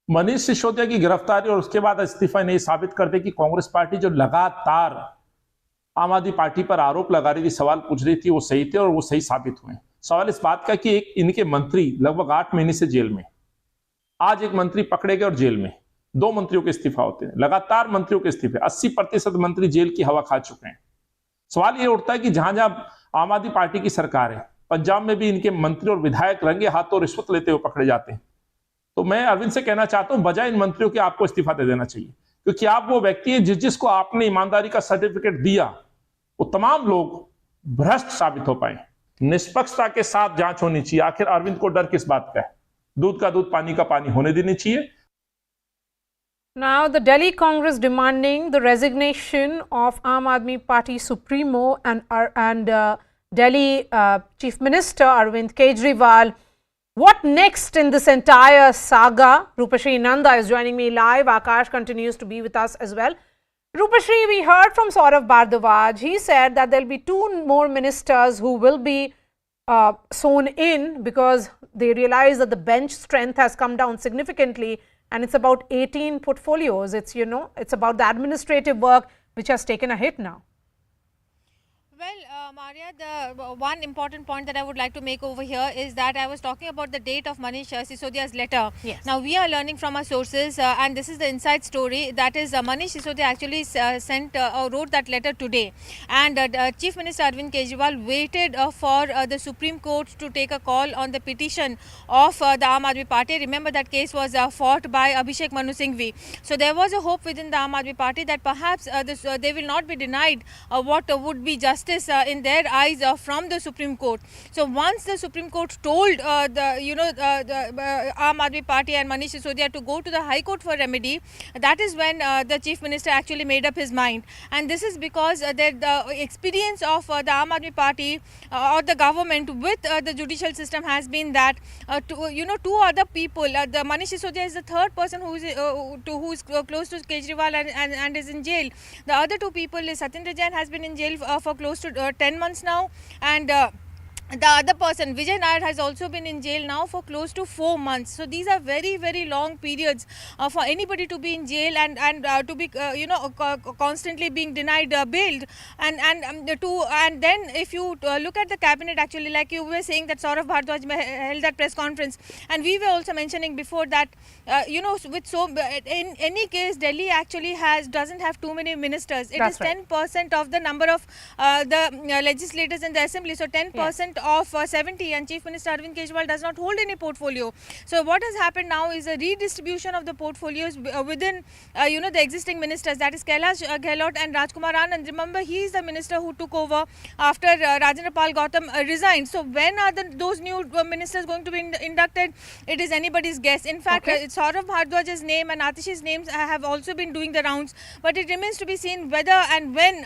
Manish Sisodia की गिरफ्तारी और उसके बाद इस्तीफा नहीं साबित करते कि कांग्रेस पार्टी जो लगातार आम आदमी पार्टी पर आरोप लगा रही थी, सवाल पूछ रही थी, वो सही थे और वो सही साबित हुए। सवाल इस बात का कि एक इनके मंत्री लगभग 8 महीने से जेल में, आज एक मंत्री पकड़े गए और जेल में, 2 मंत्रियों के इस्तीफा होते हैं, लगातार मंत्रियों के इस्तीफे, 80% मंत्री जेल की हवा खा चुके हैं। सवाल ये उठता है कि जहां जहां आम आदमी पार्टी की सरकार है, पंजाब में भी इनके मंत्री और विधायक रंगे हाथों रिश्वत लेते हुए पकड़े जाते हैं। तो मैं अरविंद से कहना चाहता हूं, बजाय इन मंत्रियों के आपको इस्तीफा दे देना चाहिए, क्योंकि आप वो व्यक्ति हैं जिसको आपने ईमानदारी का सर्टिफिकेट दिया, वो तमाम लोग भ्रष्ट साबित हो पाए। निष्पक्षता के साथ जांच होनी चाहिए। आखिर अरविंद को डर किस बात का है? दूध का दूध, पानी का पानी होने देनी चाहिए। Now, the Delhi Congress demanding the resignation of Aam Aadmi Party Supremo and Delhi Chief Minister Arvind Kejriwal. What next in this entire saga? Rupashri Nanda is joining me live. Akash continues to be with us as well. Rupashri, we heard from Saurav Bhardwaj. He said that there will be 2 more ministers who will be sworn in because they realize that the bench strength has come down significantly, and it's about 18 portfolios. It's, you know, it's about the administrative work which has taken a hit now. Well, Maria, the one important point that I would like to make over here is that I was talking about the date of Manish Sisodia's letter. Yes. Now, we are learning from our sources, and this is the inside story, that is Manish Sisodia actually wrote that letter today. And Chief Minister Arvind Kejriwal waited for the Supreme Court to take a call on the petition of the Aam Aadmi Party. Remember, that case was fought by Abhishek Manu Singhvi. So there was a hope within the Aam Aadmi Party that perhaps they will not be denied what would be justice in their eyes from the Supreme Court. So once the Supreme Court told the Aam Aadmi Party and Manish Sisodia to go to the High Court for remedy, that is when the Chief Minister actually made up his mind. And this is because the experience of the Aam Aadmi Party or the government with the judicial system has been that two other people, the Manish Sisodia is the third person who is close to Kejriwal and is in jail. The other two people is Satyendra Jain has been in jail for close to 10 months now, and the other person, Vijay Nair, has also been in jail now for close to 4 months. So these are very, very long periods for anybody to be in jail and to be constantly being denied bail. And then if you look at the cabinet, actually, like you were saying that Saurav Bhardwaj held that press conference, and we were also mentioning before that in any case, Delhi actually doesn't have too many ministers. It is 10% of the number of the legislators in the assembly. So 10% of 70, and Chief Minister Arvind Kejriwal does not hold any portfolio. So what has happened now is a redistribution of the portfolios within the existing ministers, that is Kailash Gehlot and Rajkumar Anand. Remember, he is the minister who took over after Rajendra Pal Gautam resigned. So when are those new ministers going to be inducted? It is anybody's guess. In fact, Saurav Bhardwaj's name and Atish's names have also been doing the rounds, but it remains to be seen whether and when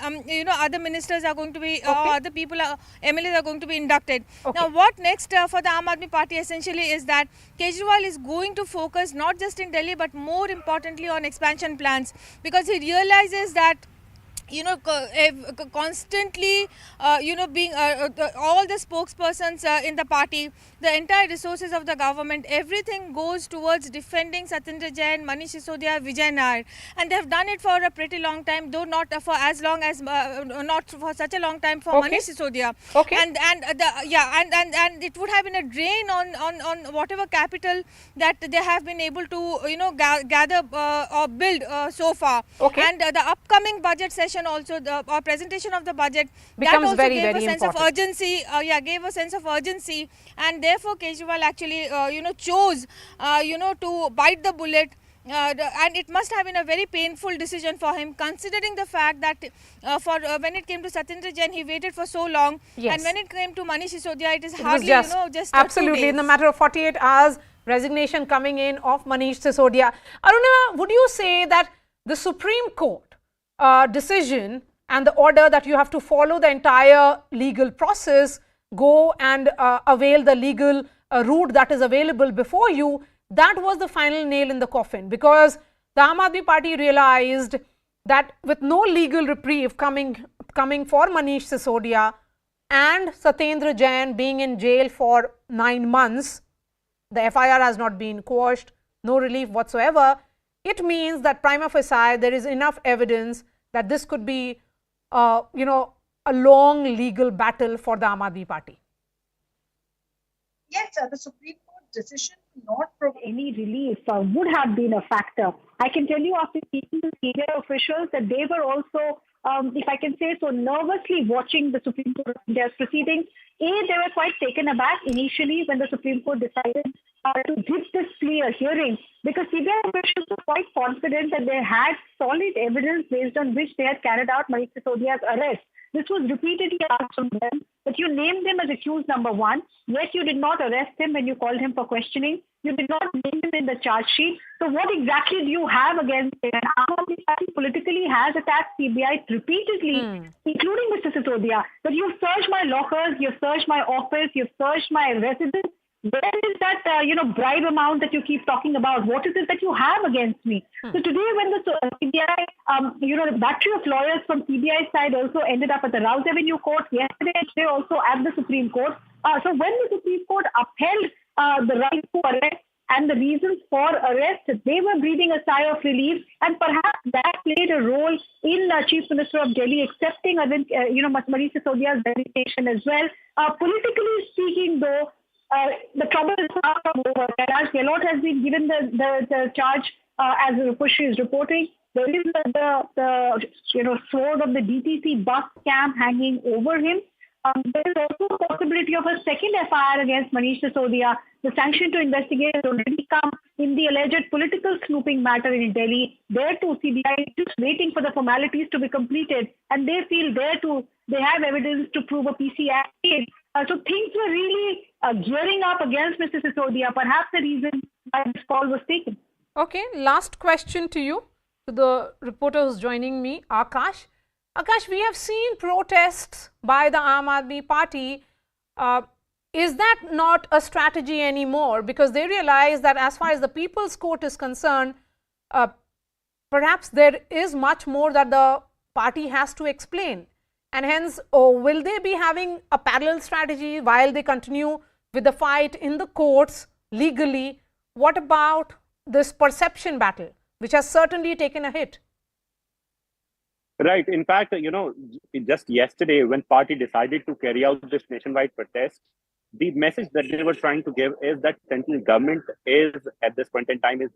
other ministers are going to be other people, MLAs are going to be inducted. Now, what next for the Aam Aadmi Party essentially is that Kejriwal is going to focus not just in Delhi but more importantly on expansion plans, because he realizes that constantly being all the spokespersons in the party, the entire resources of the government, everything goes towards defending Satyendra Jain, Manish Sisodia, Vijay Nair, and they have done it for a pretty long time, though not for as long as not for such a long time for Manish Sisodia. And it would have been a drain on whatever capital that they have been able to gather or build so far. And the upcoming budget session also, the presentation of the budget, becomes that also very, gave very a sense important. Of urgency. Gave a sense of urgency, and therefore Kejriwal actually chose to bite the bullet. And it must have been a very painful decision for him, considering the fact that when it came to Satyendra Jain, he waited for so long, and when it came to Manish Sisodia, it is hardly just absolutely 2 days. In the matter of 48 hours, resignation coming in of Manish Sisodia. Arunima, would you say that the Supreme Court decision and the order that you have to follow the entire legal process, go and avail the legal route that is available before you, that was the final nail in the coffin? Because the Aam Aadmi Party realized that with no legal reprieve coming for Manish Sisodia and Satyendra Jain being in jail for 9 months, the FIR has not been quashed, no relief whatsoever. It means that prima facie there is enough evidence that this could be a long legal battle for the Aam Aadmi Party. Yes, the Supreme Court decision not provide any relief would have been a factor. I can tell you, after speaking to senior officials, that they were also, if I can say so, nervously watching the Supreme Court of India's proceedings. They were quite taken aback initially when the Supreme Court decided to give this plea a hearing, because CBI officials were quite confident that they had solid evidence based on which they had carried out Manish Sisodia's arrest. This was repeatedly asked from them, but you named him as accused number 1, yet you did not arrest him when you called him for questioning. You did not name him in the charge sheet. So what exactly do you have against him? And Aam Aadmi Party politically has attacked CBI repeatedly, including Mr. Sisodia, that you've searched my lockers, you've searched my office, you've searched my residence. Where is that, bribe amount that you keep talking about? What is it that you have against me? So today when the CBI, the battery of lawyers from CBI side also ended up at the Rouse Avenue Court, yesterday and today also at the Supreme Court. So when the Supreme Court upheld the right to arrest and the reasons for arrest, they were breathing a sigh of relief, and perhaps that played a role in Chief Minister of Delhi accepting Manish Sisodia's resignation as well. Politically speaking, though, the trouble is far from over. Kailash Gehlot has been given the charge, as Rupushri is reporting. There is the sword of the DTC bus scam hanging over him. There is also a possibility of a second FIR against Manish Sisodia. The sanction to investigate has already come in the alleged political snooping matter in Delhi. There too, CBI is just waiting for the formalities to be completed, and they feel there too they have evidence to prove a PC Act. So things were really gearing up against Mr. Sisodia. Perhaps the reason why this call was taken. Okay, last question to you, to the reporter who's joining me, Akash. Akash, we have seen protests by the Aam Aadmi Party. Is that not a strategy anymore? Because they realize that as far as the People's Court is concerned, perhaps there is much more that the party has to explain. And hence, will they be having a parallel strategy while they continue with the fight in the courts legally? What about this perception battle, which has certainly taken a hit? Right. In fact, just yesterday when party decided to carry out this nationwide protest, the message that they were trying to give is that central government is at this point in time is,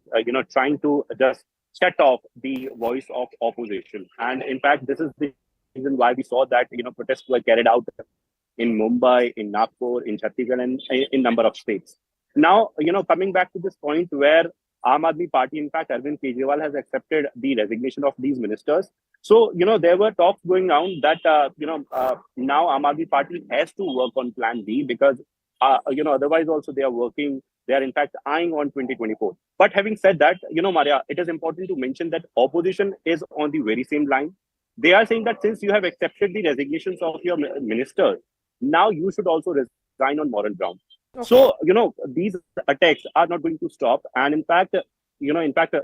trying to just shut off the voice of opposition. And in fact, this is the reason why we saw that, protests were carried out in Mumbai, in Nagpur, in Chhattisgarh, and in number of states. Now, coming back to this point where Aam Aadmi Party, in fact, Arvind Kejriwal has accepted the resignation of these ministers. So, there were talks going around that, now Aam Aadmi Party has to work on plan B because, otherwise also they are in fact eyeing on 2024. But having said that, Maria, it is important to mention that opposition is on the very same line. They are saying that since you have accepted the resignations of your ministers, now you should also resign on moral ground. Okay. So, these attacks are not going to stop. And in fact,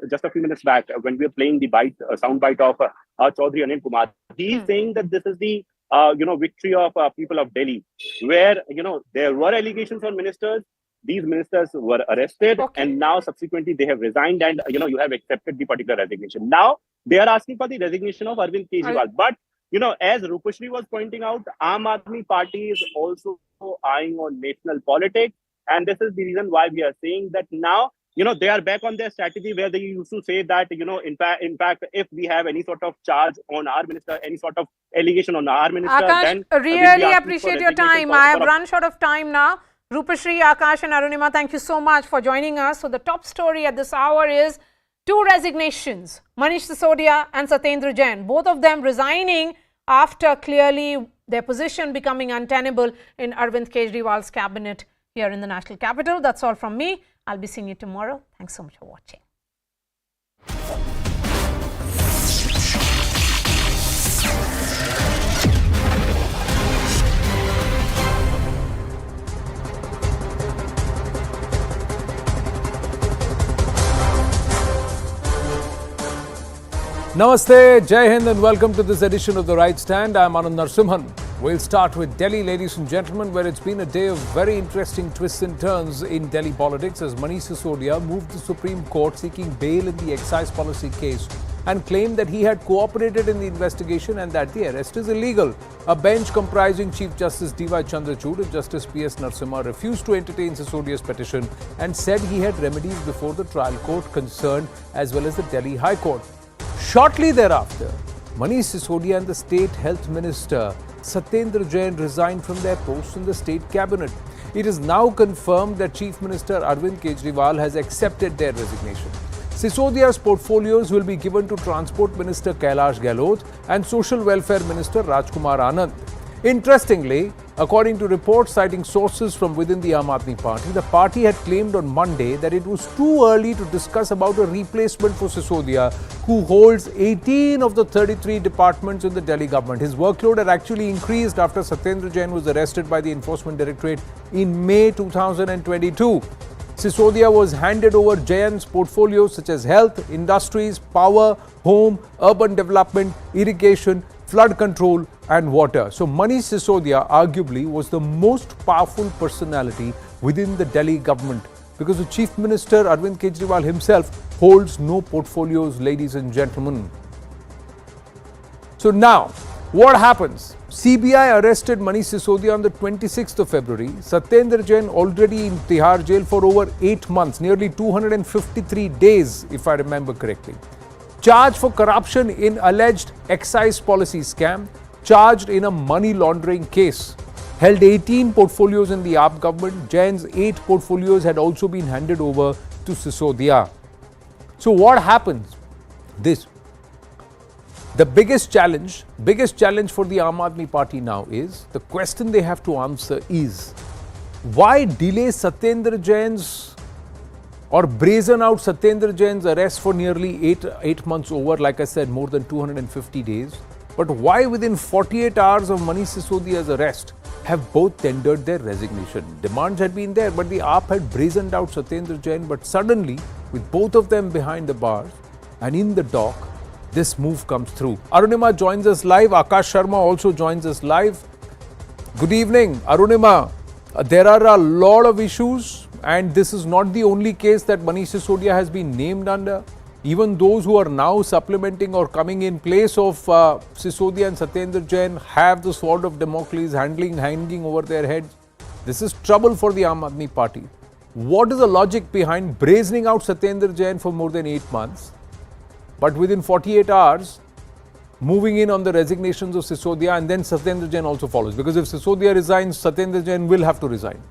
just a few minutes back, when we were playing the sound bite of Chaudhry Anil Kumar, he is saying that this is the, victory of people of Delhi, where, there were allegations on ministers. These ministers were arrested, and now subsequently they have resigned, and, you have accepted the particular resignation. Now, they are asking for the resignation of Arvind Kejriwal. But, as Rupushri was pointing out, Aam Aadmi Party is also eyeing on national politics. And this is the reason why we are saying that now, they are back on their strategy where they used to say that, in fact, if we have any sort of charge on our minister, any sort of allegation on our minister, Akash, then really appreciate your time. I have run short of time now. Rupashri, Akash and Arunima, thank you so much for joining us. So the top story at this hour is 2 resignations, Manish Sisodia and Satyendra Jain, both of them resigning after clearly their position becoming untenable in Arvind Kejriwal's cabinet here in the national capital. That's all from me. I'll be seeing you tomorrow. Thanks so much for watching. Namaste, Jai Hind and welcome to this edition of The Right Stand. I'm Anand Narsimhan. We'll start with Delhi, ladies and gentlemen, where it's been a day of very interesting twists and turns in Delhi politics as Manish Sisodia moved the Supreme Court seeking bail in the excise policy case and claimed that he had cooperated in the investigation and that the arrest is illegal. A bench comprising Chief Justice D.Y. Chandrachud and Justice P.S. Narasimha refused to entertain Sisodia's petition and said he had remedies before the trial court concerned as well as the Delhi High Court. Shortly thereafter, Manish Sisodia and the State Health Minister Satyendra Jain resigned from their posts in the state cabinet. It is now confirmed that Chief Minister Arvind Kejriwal has accepted their resignation. Sisodia's portfolios will be given to Transport Minister Kailash Gehlot and Social Welfare Minister Rajkumar Anand. Interestingly, according to reports citing sources from within the Aam Aadmi Party, the party had claimed on Monday that it was too early to discuss about a replacement for Sisodia, who holds 18 of the 33 departments in the Delhi government. His workload had actually increased after Satyendra Jain was arrested by the Enforcement Directorate in May 2022. Sisodia was handed over Jain's portfolios such as health, industries, power, home, urban development, irrigation, flood control and water. So Manish Sisodia arguably was the most powerful personality within the Delhi government because the Chief Minister Arvind Kejriwal himself holds no portfolios, ladies and gentlemen. So now, what happens? CBI arrested Manish Sisodia on the 26th of February. Satyendra Jain already in Tihar jail for over 8 months, nearly 253 days, if I remember correctly. Charged for corruption in alleged excise policy scam, charged in a money laundering case. Held 18 portfolios in the AAP government. Jain's 8 portfolios had also been handed over to Sisodia. So what happens? The biggest challenge for the Aam Aadmi Party now is, the question they have to answer is, why delay Satyendra Jain's or brazen out Satyendra Jain's arrest for nearly 8 months over, like I said, more than 250 days. But why within 48 hours of Manish Sisodia's arrest have both tendered their resignation? Demands had been there, but the AAP had brazened out Satyendra Jain. But suddenly, with both of them behind the bars and in the dock, this move comes through. Arunima joins us live. Akash Sharma also joins us live. Good evening, Arunima. There are a lot of issues, and this is not the only case that Manish Sisodia has been named under. Even those who are now supplementing or coming in place of Sisodia and Satyendra Jain have the sword of Damocles hanging over their heads. This is trouble for the Aam Aadmi Party. What is the logic behind brazening out Satyendra Jain for more than 8 months, but within 48 hours, moving in on the resignations of Sisodia, and then Satyendra Jain also follows? Because if Sisodia resigns, Satyendra Jain will have to resign.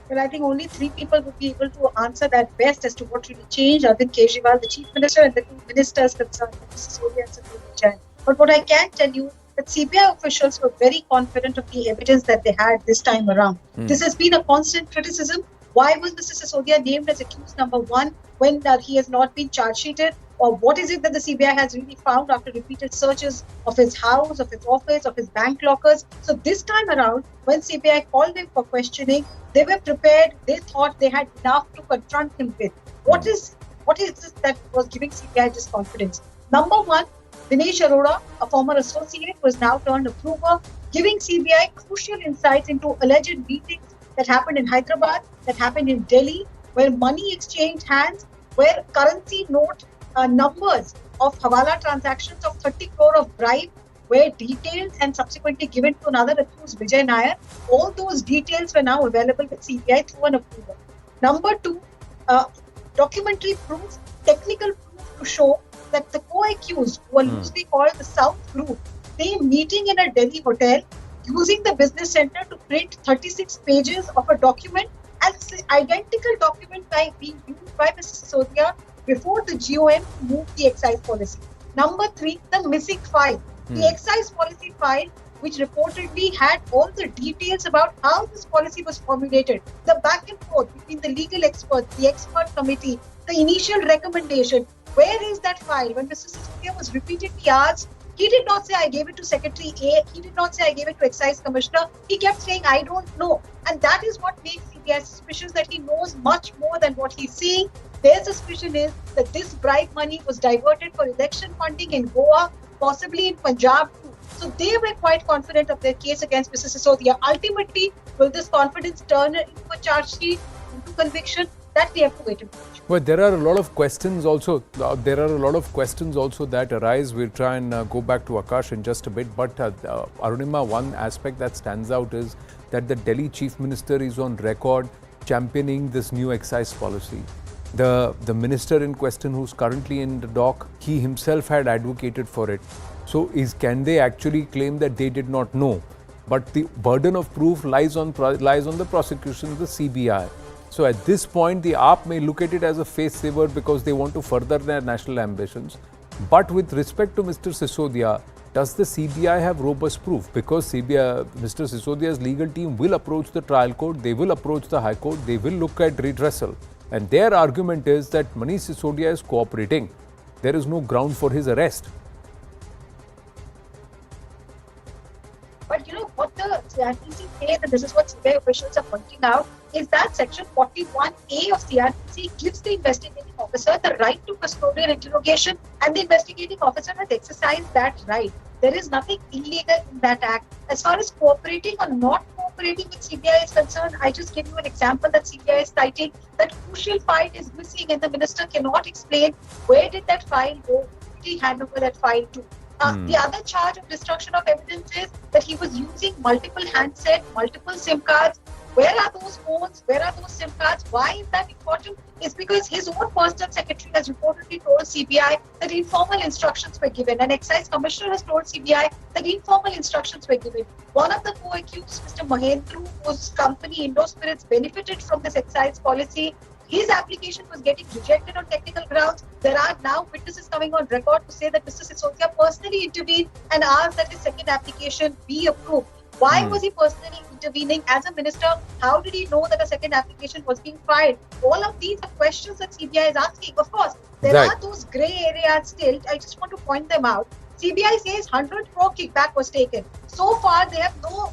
Well, I think only 3 people would be able to answer that best as to what really changed. Arvind Kejriwal, the Chief Minister, and the 2 ministers concerned, Sisodia and Satyendra Jain. But what I can tell you, that CBI officials were very confident of the evidence that they had this time around. This has been a constant criticism. Why was Mr. Sisodia named as accused number 1 when he has not been charge sheeted? Or what is it that the CBI has really found after repeated searches of his house, of his office, of his bank lockers? So this time around, when CBI called him for questioning, they were prepared. They thought they had enough to confront him with. What is this that was giving CBI this confidence? Number 1, Dinesh Arora, a former associate, was now turned approver, giving CBI crucial insights into alleged meetings that happened in Hyderabad, that happened in Delhi, where money exchanged hands, where currency note numbers of Hawala transactions of 30 crore of bribe were detailed and subsequently given to another accused, Vijay Nair. All those details were now available with CBI through an approval. Number 2, documentary proof, technical proof to show that the co-accused, who are loosely called the South Group, they meeting in a Delhi hotel, using the business center to print 36 pages of a document, and this identical document being used by Mr. Sisodia before the GOM moved the excise policy. Number 3, the missing file. The excise policy file, which reportedly had all the details about how this policy was formulated, the back and forth between the legal experts, the expert committee, the initial recommendation. Where is that file? When Mr. Sisodia was repeatedly asked, he did not say, I gave it to Secretary A. He did not say, I gave it to Excise Commissioner. He kept saying, I don't know. And that is what makes CBI suspicious, that he knows much more than what he's seeing. Their suspicion is that this bribe money was diverted for election funding in Goa, possibly in Punjab too. So they were quite confident of their case against Mr. Sisodia. Ultimately, will this confidence turn into a charge sheet, into conviction? That we have to wait and watch. Well, there are a lot of questions also. That arise. We'll try and go back to Akash in just a bit. But Arunima, one aspect that stands out is that the Delhi Chief Minister is on record championing this new excise policy. The minister in question, who's currently in the dock, he himself had advocated for it. So can they actually claim that they did not know? But the burden of proof lies on the prosecution, the CBI. So at this point, the AAP may look at it as a face saver because they want to further their national ambitions. But with respect to Mr. Sisodia, does the CBI have robust proof? Because Mr. Sisodia's legal team will approach the trial court, they will approach the High Court, they will look at redressal. And their argument is that Manish Sisodia is cooperating. There is no ground for his arrest. But you know what the CRPC says, and this is what CBI officials are pointing out, is that Section 41A of CRPC gives the investigating officer the right to custodial interrogation, and the investigating officer has exercised that right. There is nothing illegal in that act. As far as cooperating or not cooperating cooperating with CBI is concerned, I just give you an example that CBI is citing that crucial file is missing and the minister cannot explain where did that file go, who did he hand over that file to. The other charge of destruction of evidence is that he was using multiple handsets, multiple SIM cards. Where are those phones? Where are those SIM cards? Why is that important? It's because his own personal secretary has reportedly told CBI that informal instructions were given. An excise commissioner has told CBI that informal instructions were given. One of the co-accused, Mr. Mahendru, whose company Indo Spirits benefited from this excise policy, his application was getting rejected on technical grounds. There are now witnesses coming on record to say that Mr. Sisodia personally intervened and asked that his second application be approved. Why was he personally intervening as a minister? How did he know that a second application was being filed? All of these are questions that CBI is asking. Of course, there are those grey areas still. I just want to point them out. CBI says 100 crore kickback was taken. So far, they have no,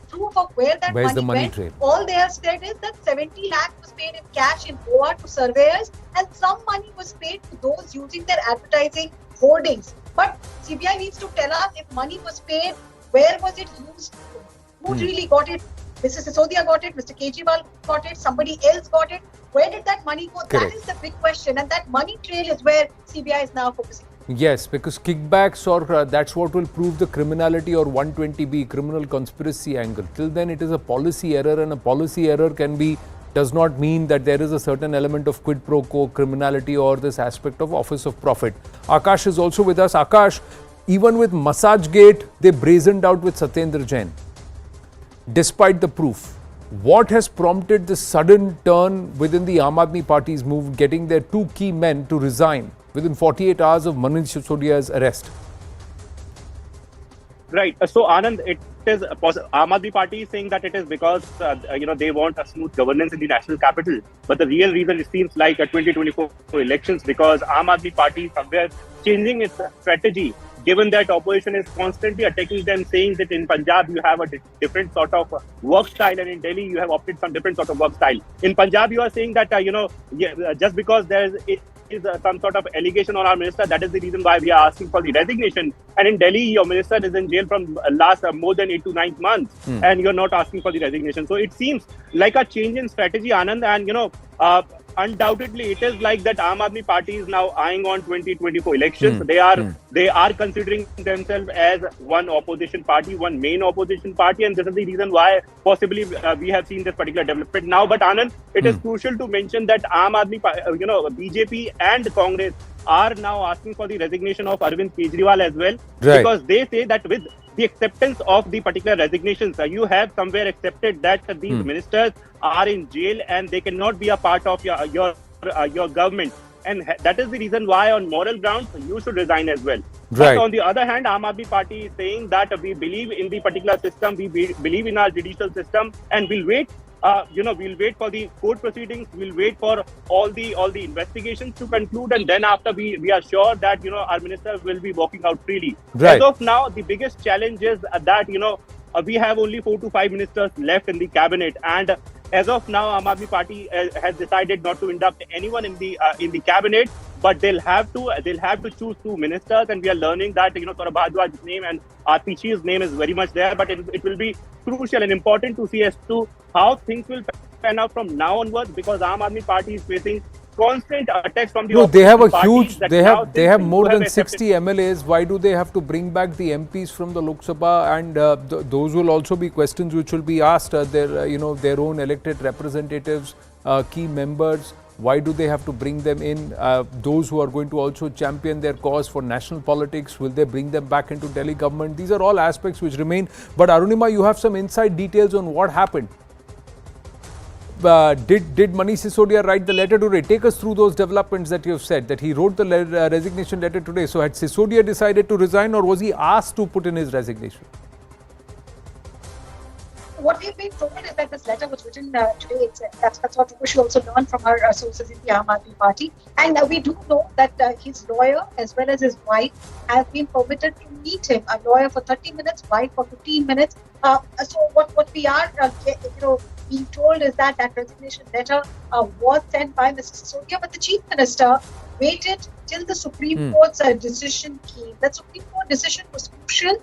proof of where that money went. Trail? All they have said is that 70 lakh was paid in cash in Goa to surveyors, and some money was paid to those using their advertising hoardings. But CBI needs to tell us if money was paid, where was it used? Who really got it? Mr. Sisodia got it, Mr. Kejriwal got it, somebody else got it. Where did that money go? Correct. That is the big question, and that money trail is where CBI is now focusing. Yes, because kickbacks or that's what will prove the criminality or 120B, criminal conspiracy angle. Till then, it is a policy error, and a policy error does not mean that there is a certain element of quid pro quo criminality or this aspect of office of profit. Akash is also with us. Akash, even with Massagegate, they brazened out with Satyendra Jain, despite the proof. What has prompted this sudden turn within the Aam Aadmi Party's move, getting their two key men to resign within 48 hours of Manish Sisodia's arrest? Right. So, Anand, it is Aam Aadmi Party is saying that it is because they want a smooth governance in the national capital. But the real reason, it seems like 2024 elections, because Aam Aadmi Party is somewhere changing its strategy. Given that opposition is constantly attacking them, saying that in Punjab you have a different sort of work style, and in Delhi you have opted some different sort of work style. In Punjab, you are saying that just because there is some sort of allegation on our minister, that is the reason why we are asking for the resignation. And in Delhi, your minister is in jail from last more than 8 to 9 months, and you're not asking for the resignation. So it seems like a change in strategy, Anand, and undoubtedly, it is like that Aam Aadmi Party is now eyeing on 2024 elections. They are considering themselves as one opposition party, one main opposition party, and this is the reason why possibly we have seen this particular development now. But Anand, it is crucial to mention that Aam Aadmi, BJP and Congress are now asking for the resignation of Arvind Kejriwal as well, because they say that with the acceptance of the particular resignations, you have somewhere accepted that these ministers are in jail and they cannot be a part of your government, and that is the reason why on moral grounds you should resign as well. But on the other hand, Aam Aadmi Party is saying that we believe in the particular system, we believe in our judicial system, and we'll wait. We'll wait for the court proceedings. We'll wait for all the investigations to conclude, and then after we are sure that our minister will be walking out freely. As of now, the biggest challenge is that we have only 4 to 5 ministers left in the cabinet, and as of now, Aam Aadmi Party has decided not to induct anyone in the cabinet, but they'll have to choose 2 ministers, and we are learning that Saurabh Bhardwaj's name and Atishi's name is very much there, but it will be crucial and important to see as to how things will pan out from now onwards, because Aam Aadmi Party is facing constant attacks from the opposition. They have a huge, they have more than 60 MLAs. Why do they have to bring back the MPs from the Lok Sabha? And those will also be questions which will be asked their own elected representatives, key members. Why do they have to bring them in? Those who are going to also champion their cause for national politics, will they bring them back into Delhi government? These are all aspects which remain. But Arunima, you have some inside details on what happened. Did Manish Sisodia write the letter today? Take us through those developments that you have said, that he wrote the resignation letter today. So had Sisodia decided to resign, or was he asked to put in his resignation? What we've been told is that this letter was written today. That's what we should also learn from our sources in the Aam Aadmi Party. And we do know that his lawyer as well as his wife have been permitted to meet him. A lawyer for 30 minutes, wife for 15 minutes. So what we are being told is that resignation letter was sent by Mr. Sisodia, but the Chief Minister waited till the Supreme Court's decision came. That Supreme Court decision was crucial,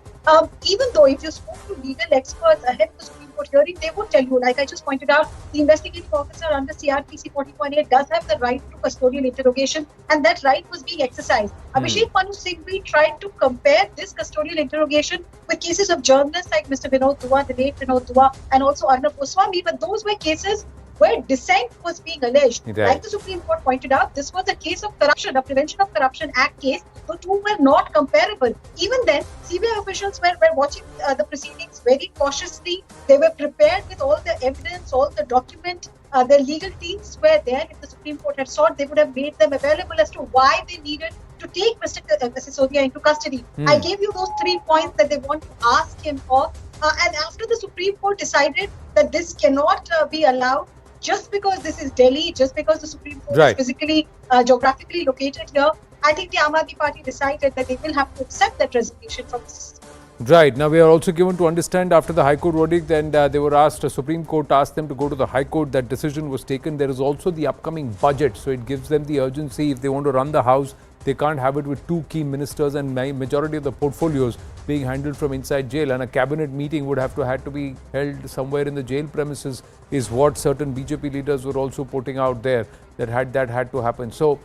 even though if you spoke to legal experts ahead of the Supreme Court hearing, they would tell you, like I just pointed out, the investigating officer under CRPC 40.8 does have the right to custodial interrogation, and that right was being exercised. Abhishek Manu Singhvi tried to compare this custodial interrogation with cases of journalists like Mr. Vinod Dua, the late Vinod Dua, and also Arnab Goswami, but those were cases where dissent was being alleged. Right. Like the Supreme Court pointed out, this was a case of corruption, a Prevention of Corruption Act case. The two were not comparable. Even then, CBI officials were watching the proceedings very cautiously. They were prepared with all the evidence, all the document. Their legal teams were there. If the Supreme Court had sought, they would have made them available as to why they needed to take Mr. Sisodia into custody. I gave you those 3 points that they want to ask him of. And after the Supreme Court decided that this cannot be allowed, just because this is Delhi, just because the Supreme Court is physically, geographically located here, I think the Aam Aadmi Party decided that they will have to accept that resignation from the system. Right. Now, we are also given to understand after the High Court verdict, and they were asked, the Supreme Court asked them to go to the High Court. That decision was taken. There is also the upcoming budget. So, it gives them the urgency. If they want to run the House, they can't have it with 2 key ministers and majority of the portfolios being handled from inside jail. And a cabinet meeting would have to be held somewhere in the jail premises, is what certain BJP leaders were also putting out there, that had to happen. So,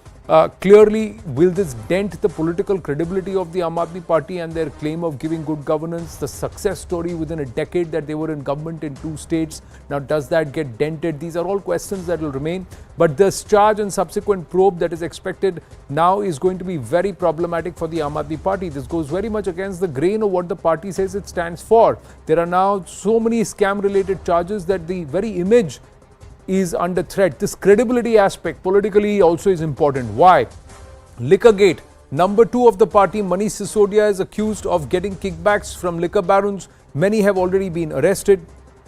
clearly, will this dent the political credibility of the Aam Aadmi Party and their claim of giving good governance, the success story within a decade that they were in government in 2 states? Now, does that get dented? These are all questions that will remain. But this charge and subsequent probe that is expected now is going to be very problematic for the Aam Aadmi Party. This goes very much against the grain of what the party says it stands for. There are now so many scam-related charges that the very image is under threat. This credibility aspect politically also is important. Why? Liquorgate. Number 2 of the party, Manish Sisodia, is accused of getting kickbacks from liquor barons. Many have already been arrested.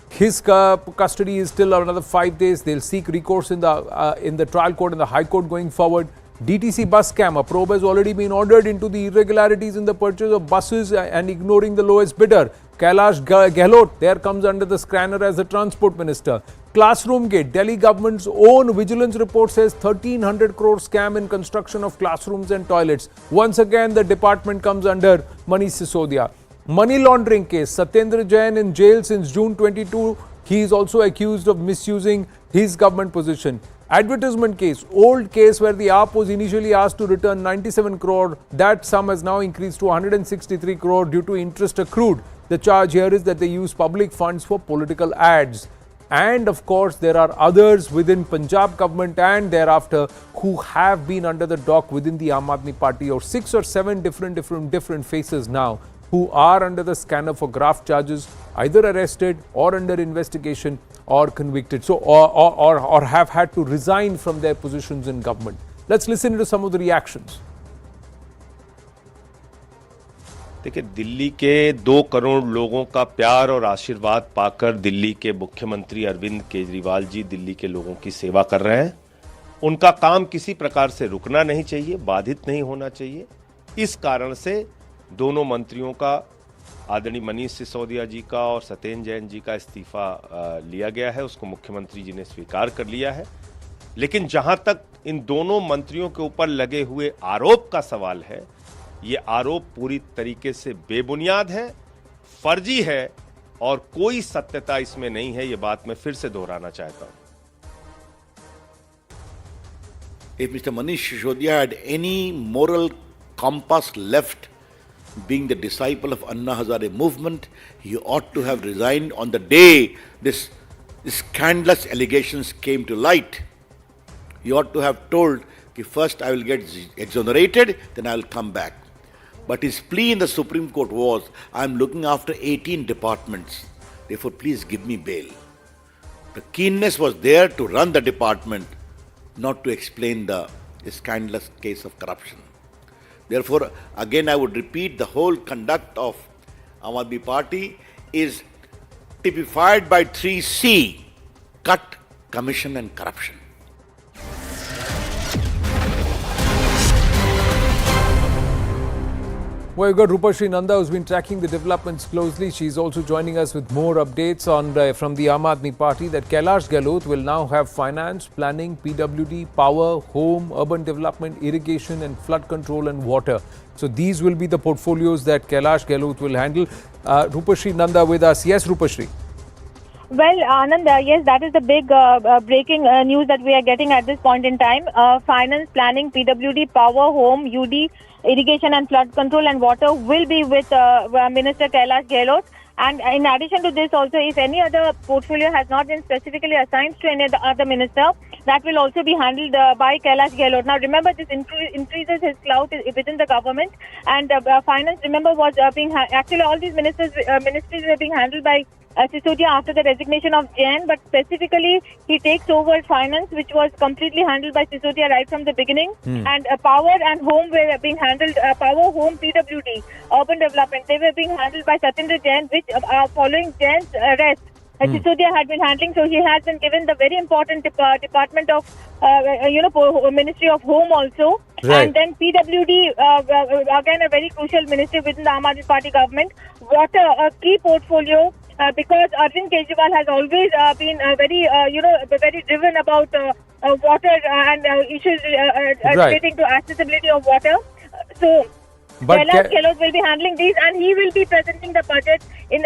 His custody is still another 5 days. They'll seek recourse in the trial court and the High Court going forward. DTC bus scam. A probe has already been ordered into the irregularities in the purchase of buses and ignoring the lowest bidder. Kailash Gehlot there comes under the scanner as the transport minister. Classroom Gate. Delhi government's own vigilance report says 1300 crore scam in construction of classrooms and toilets. Once again, the department comes under Manish Sisodia. Money laundering case. Satyendra Jain in jail since June 22. He is also accused of misusing his government position. Advertisement case, old case where the AAP was initially asked to return 97 crore. That sum has now increased to 163 crore due to interest accrued. The charge here is that they use public funds for political ads. And of course, there are others within Punjab government and thereafter who have been under the dock within the Aam Aadmi Party, or 6 or 7 different faces now who are under the scanner for graft charges, either arrested or under investigation or convicted, so or have had to resign from their positions in government. Let's listen to some of the reactions. देखिए, दिल्ली के 2 करोड़ लोगों का प्यार और आशीर्वाद पाकर दिल्ली के मुख्यमंत्री अरविंद केजरीवाल जी दिल्ली के लोगों की सेवा कर रहे हैं। उनका काम किसी प्रकार से रुकना नहीं चाहिए, बाधित नहीं होना चाहिए। इस कारण से दोनों मंत्रियों का, आदरणीय मनीष सिसोदिया जी का और सत्येंद्र जैन जी का इस्तीफा लिया गया है। उसको मुख्यमंत्री जी ने स्वीकार कर लिया है। लेकिन जहां तक इन दोनों मंत्रियों के ऊपर लगे हुए आरोप का सवाल है, ये आरोप पूरी तरीके से बेबुनियाद है, फर्जी है और कोई सत्यता इसमें नहीं है। ये बात मैं फिर से दोहराना चाहता हूं। If Mr. Manish Sisodia had any moral compass left, being the disciple of Anna Hazare movement, he ought to have resigned on the day this scandalous allegations came to light. He ought to have told, first I will get exonerated, then I will come back. But his plea in the Supreme Court was, I am looking after 18 departments, therefore please give me bail. The keenness was there to run the department, not to explain the scandalous case of corruption. Therefore, again I would repeat, the whole conduct of Aam Aadmi Party is typified by 3C: cut, commission and corruption. Well, we've got Rupashri Nanda, who's been tracking the developments closely. She's also joining us with more updates on from the Aam Aadmi Party that Kailash Gehlot will now have finance, planning, PWD, power, home, urban development, irrigation and flood control and water. So these will be the portfolios that Kailash Gehlot will handle. Rupashri Nanda with us. Yes, Rupashri. Well, Anand, yes, that is the big breaking news that we are getting at this point in time. Finance, planning, PWD, power, home, UD, irrigation and flood control and water will be with Minister Kailash Gehlot. And in addition to this also, if any other portfolio has not been specifically assigned to any other minister, that will also be handled by Kailash Gehlot. Now remember, this increases his clout within the government, and finance, remember, was actually all these ministries were being handled by Sisodia after the resignation of Jain, but specifically he takes over finance, which was completely handled by Sisodia right from the beginning. And power and home were being handled, power, home, PWD, urban development, they were being handled by Satyendra Jain, which following Jain's arrest, Sisodia had been handling. So he has been given the very important department of, Ministry of Home also. Right. And then PWD, again a very crucial ministry within the Aam Aadmi Party government. Water, a key portfolio. Because Arvind Kejriwal has always been very driven about water and issues relating to accessibility of water. So, Kailash Gehlot will be handling these, and he will be presenting the budget in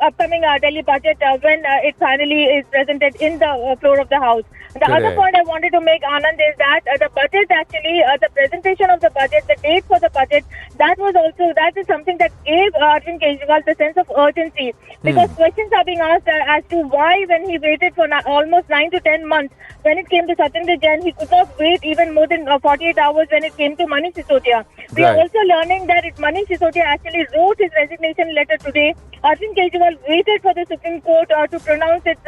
upcoming Delhi budget when it finally is presented in the floor of the House. The other point I wanted to make, Anand, is that the budget actually, the presentation of the budget, the date for the budget, that is something that gave Arvind Kejriwal the sense of urgency. Because questions are being asked as to why, when he waited for almost 9 to 10 months, when it came to Satyendra Jain, he could not wait even more than 48 hours when it came to Manish Sisodia. We are also learning that Manish Sisodia actually wrote his resignation letter today. Arvind Kejriwal waited for the Supreme Court to pronounce its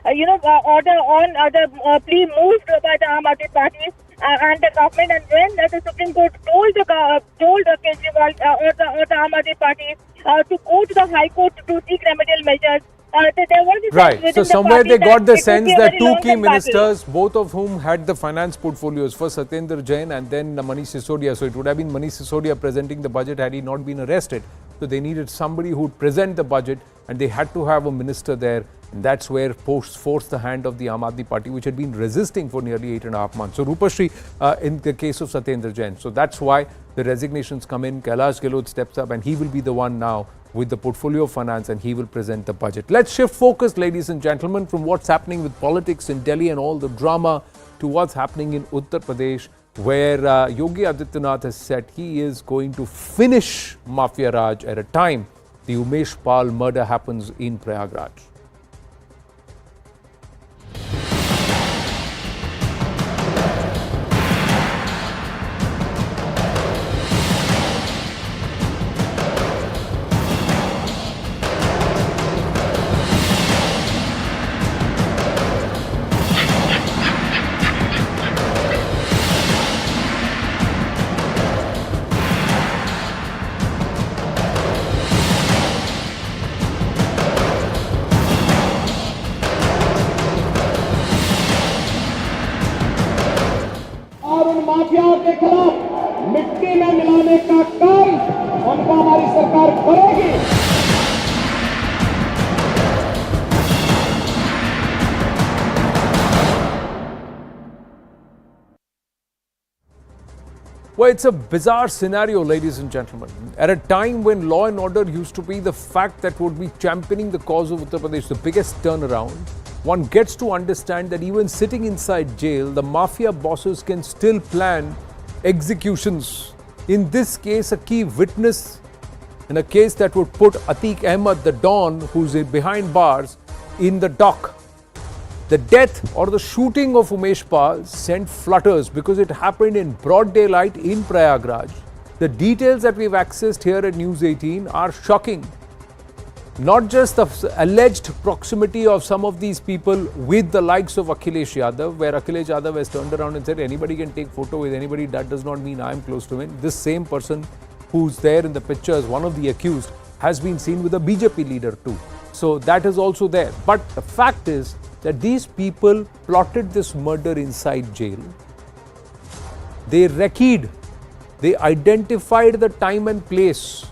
order on the plea moved by the Aam Aadmi Party and the government, and when the Supreme Court told Kejriwal or the Aam Aadmi Party to go to the High Court to seek remedial measures. There was Right. So somewhere they got the sense that two key ministers, both of whom had the finance portfolios, first Satyendra Jain and then Manish Sisodia. So it would have been Manish Sisodia presenting the budget had he not been arrested. So they needed somebody who would present the budget, and they had to have a minister there. And that's where forced the hand of the Aam Aadmi Party, which had been resisting for nearly 8.5 months. So Rupashri, in the case of Satyendra Jain, so that's why the resignations come in. Kailash Gehlot steps up, and he will be the one now with the portfolio of finance, and he will present the budget. Let's shift focus, ladies and gentlemen, from what's happening with politics in Delhi and all the drama to what's happening in Uttar Pradesh, where Yogi Adityanath has said he is going to finish Mafia Raj at a time the Umesh Pal murder happens in Prayagraj. माफियाओं के खिलाफ मिट्टी में मिलाने का काम उनका हमारी सरकार करेगी। Well, it's a bizarre scenario, ladies and gentlemen. At a time when law and order used to be the fact that would be championing the cause of Uttar Pradesh, the biggest turnaround, one gets to understand that even sitting inside jail, the mafia bosses can still plan executions. In this case, a key witness in a case that would put Atiq Ahmed, the Don, who's behind bars, in the dock. The death or the shooting of Umesh Pal sent flutters because it happened in broad daylight in Prayagraj. The details that we've accessed here at News 18 are shocking. Not just the alleged proximity of some of these people with the likes of Akhilesh Yadav, where Akhilesh Yadav has turned around and said anybody can take photo with anybody, that does not mean I am close to him. This same person who's there in the pictures, one of the accused, has been seen with a BJP leader too. So that is also there. But the fact is that these people plotted this murder inside jail. They recceed, they identified the time and place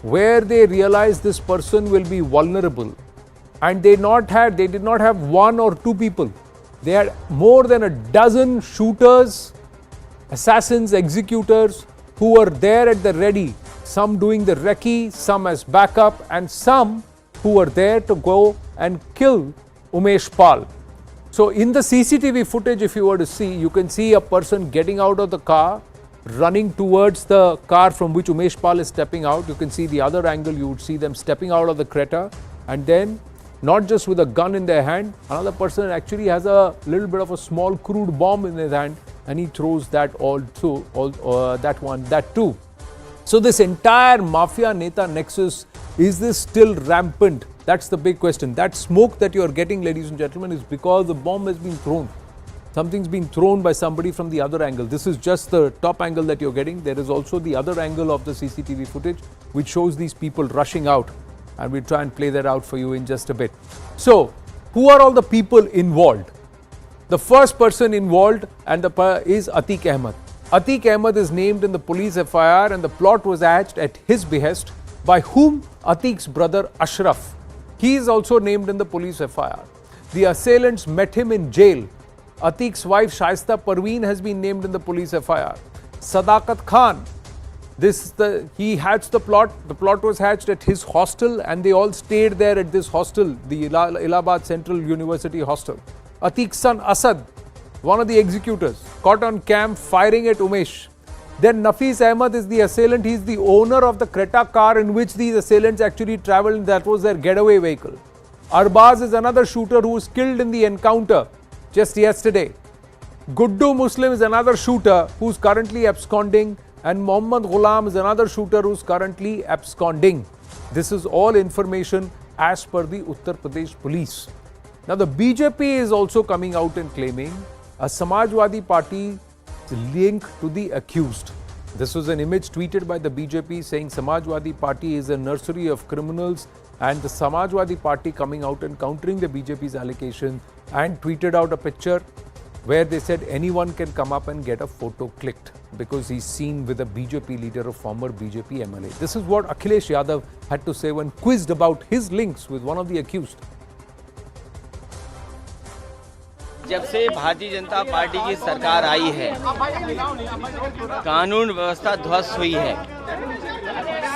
where they realized this person will be vulnerable, and they did not have one or two people. They had more than a dozen shooters, assassins, executors who were there at the ready, some doing the recce, some as backup, and some who were there to go and kill Umesh Pal. So in the CCTV footage, if you were to see, you can see a person getting out of the car, running towards the car from which Umesh Pal is stepping out. You can see the other angle, you would see them stepping out of the Creta, and then not just with a gun in their hand, another person actually has a little bit of a small crude bomb in his hand, and he throws that that too. So this entire mafia neta nexus, is this still rampant? That's the big question. That smoke that you are getting, ladies and gentlemen, is because the bomb has been thrown. Something's been thrown by somebody from the other angle. This is just the top angle that you're getting. There is also the other angle of the CCTV footage, which shows these people rushing out. And we'll try and play that out for you in just a bit. So, who are all the people involved? The first person involved is Atiq Ahmed. Atiq Ahmed is named in the police FIR, and the plot was hatched at his behest. By whom? Atiq's brother Ashraf. He is also named in the police FIR. The assailants met him in jail. Atiq's wife Shaista Parveen has been named in the police FIR. Sadaqat Khan. He hatched the plot. The plot was hatched at his hostel, and they all stayed there at this hostel, the Allahabad Central University hostel. Atiq's son Asad, one of the executors, caught on cam firing at Umesh. Then Nafis Ahmed is the assailant. He is the owner of the Creta car in which these assailants actually travelled. That was their getaway vehicle. Arbaz is another shooter who was killed in the encounter just yesterday. Guddu Muslim is another shooter who's currently absconding. And Mohammad Ghulam is another shooter who's currently absconding. This is all information as per the Uttar Pradesh police. Now the BJP is also coming out and claiming a Samajwadi Party link to the accused. This was an image tweeted by the BJP saying Samajwadi Party is a nursery of criminals, and the Samajwadi Party coming out and countering the BJP's allegation and tweeted out a picture where they said anyone can come up and get a photo clicked because he's seen with a BJP leader, a former BJP MLA. This is what Akhilesh Yadav had to say when quizzed about his links with one of the accused. जब से Bharatiya Janata party की सरकार आई है, कानून व्यवस्था ध्वस्त हुई है।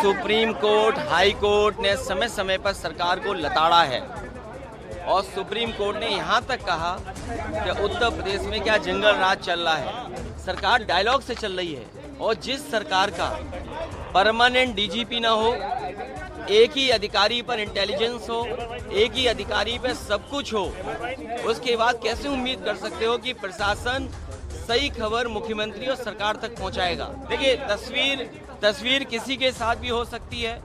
सुप्रीम कोर्ट, हाई कोर्ट ने समय समय पर सरकार को लताड़ा है और सुप्रीम कोर्ट ने यहाँ तक कहा कि उत्तर प्रदेश में क्या जंगल राज चल रहा है। सरकार डायलॉग से चल रही है और जिस सरकार का परमानेंट डीजीपी ना हो, एक ही अधिकारी पर इंटेलिजेंस हो, एक ही अधिकारी पर सब कुछ हो, उसके बाद कैसे उम्मीद कर सकते हो कि प्रशासन सही खबर मुख्यमंत्री और सरकार तक पहुंचाएगा। देखिए, तस्वीर किसी के साथ भी हो सकती है।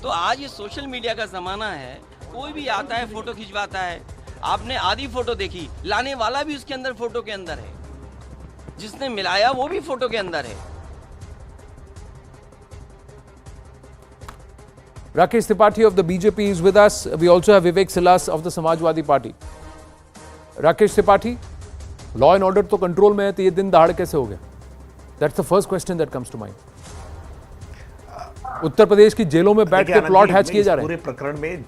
तो आज ये सोशल मीडिया का ज़माना है, कोई भी आता है फोटो खिंचवाता है। आपने आधी फोटो देखी, लाने वाला भी उसके अंदर फोटो के अंदर है, जिसने मिलाया वो भी फोटो के अंदर है। Rakesh Tripathi of the BJP is with us. We also have Vivek Silas of the Samajwadi Party. Rakesh Tripathi, law and order तो control में है, तो ये दिन दहाड़ कैसे हो गया? That's the first question that comes to mind. Uttar Pradesh की जेलों में बैठ के प्लॉट हैच किए जा रहे हैं। पूरे प्रकरण में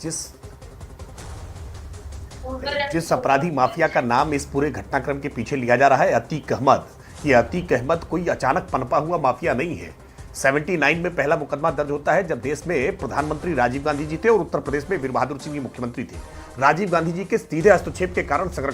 जिस अपराधी माफिया का नाम इस पूरे घटनाक्रम के पीछे लिया जा रहा है, अतीक अहमद। ये अतीक अहमद कोई अचानक पनपा हुआ माफिया नहीं है। 79 में पहला मुकदमा दर्ज होता है जब देश में प्रधानमंत्री राजीव गांधी जी थे और उत्तर प्रदेश में वीर बहादुर सिंह जी मुख्यमंत्री थे। राजीव गांधी जी के सीधे हस्तक्षेप के कारण संरक्षण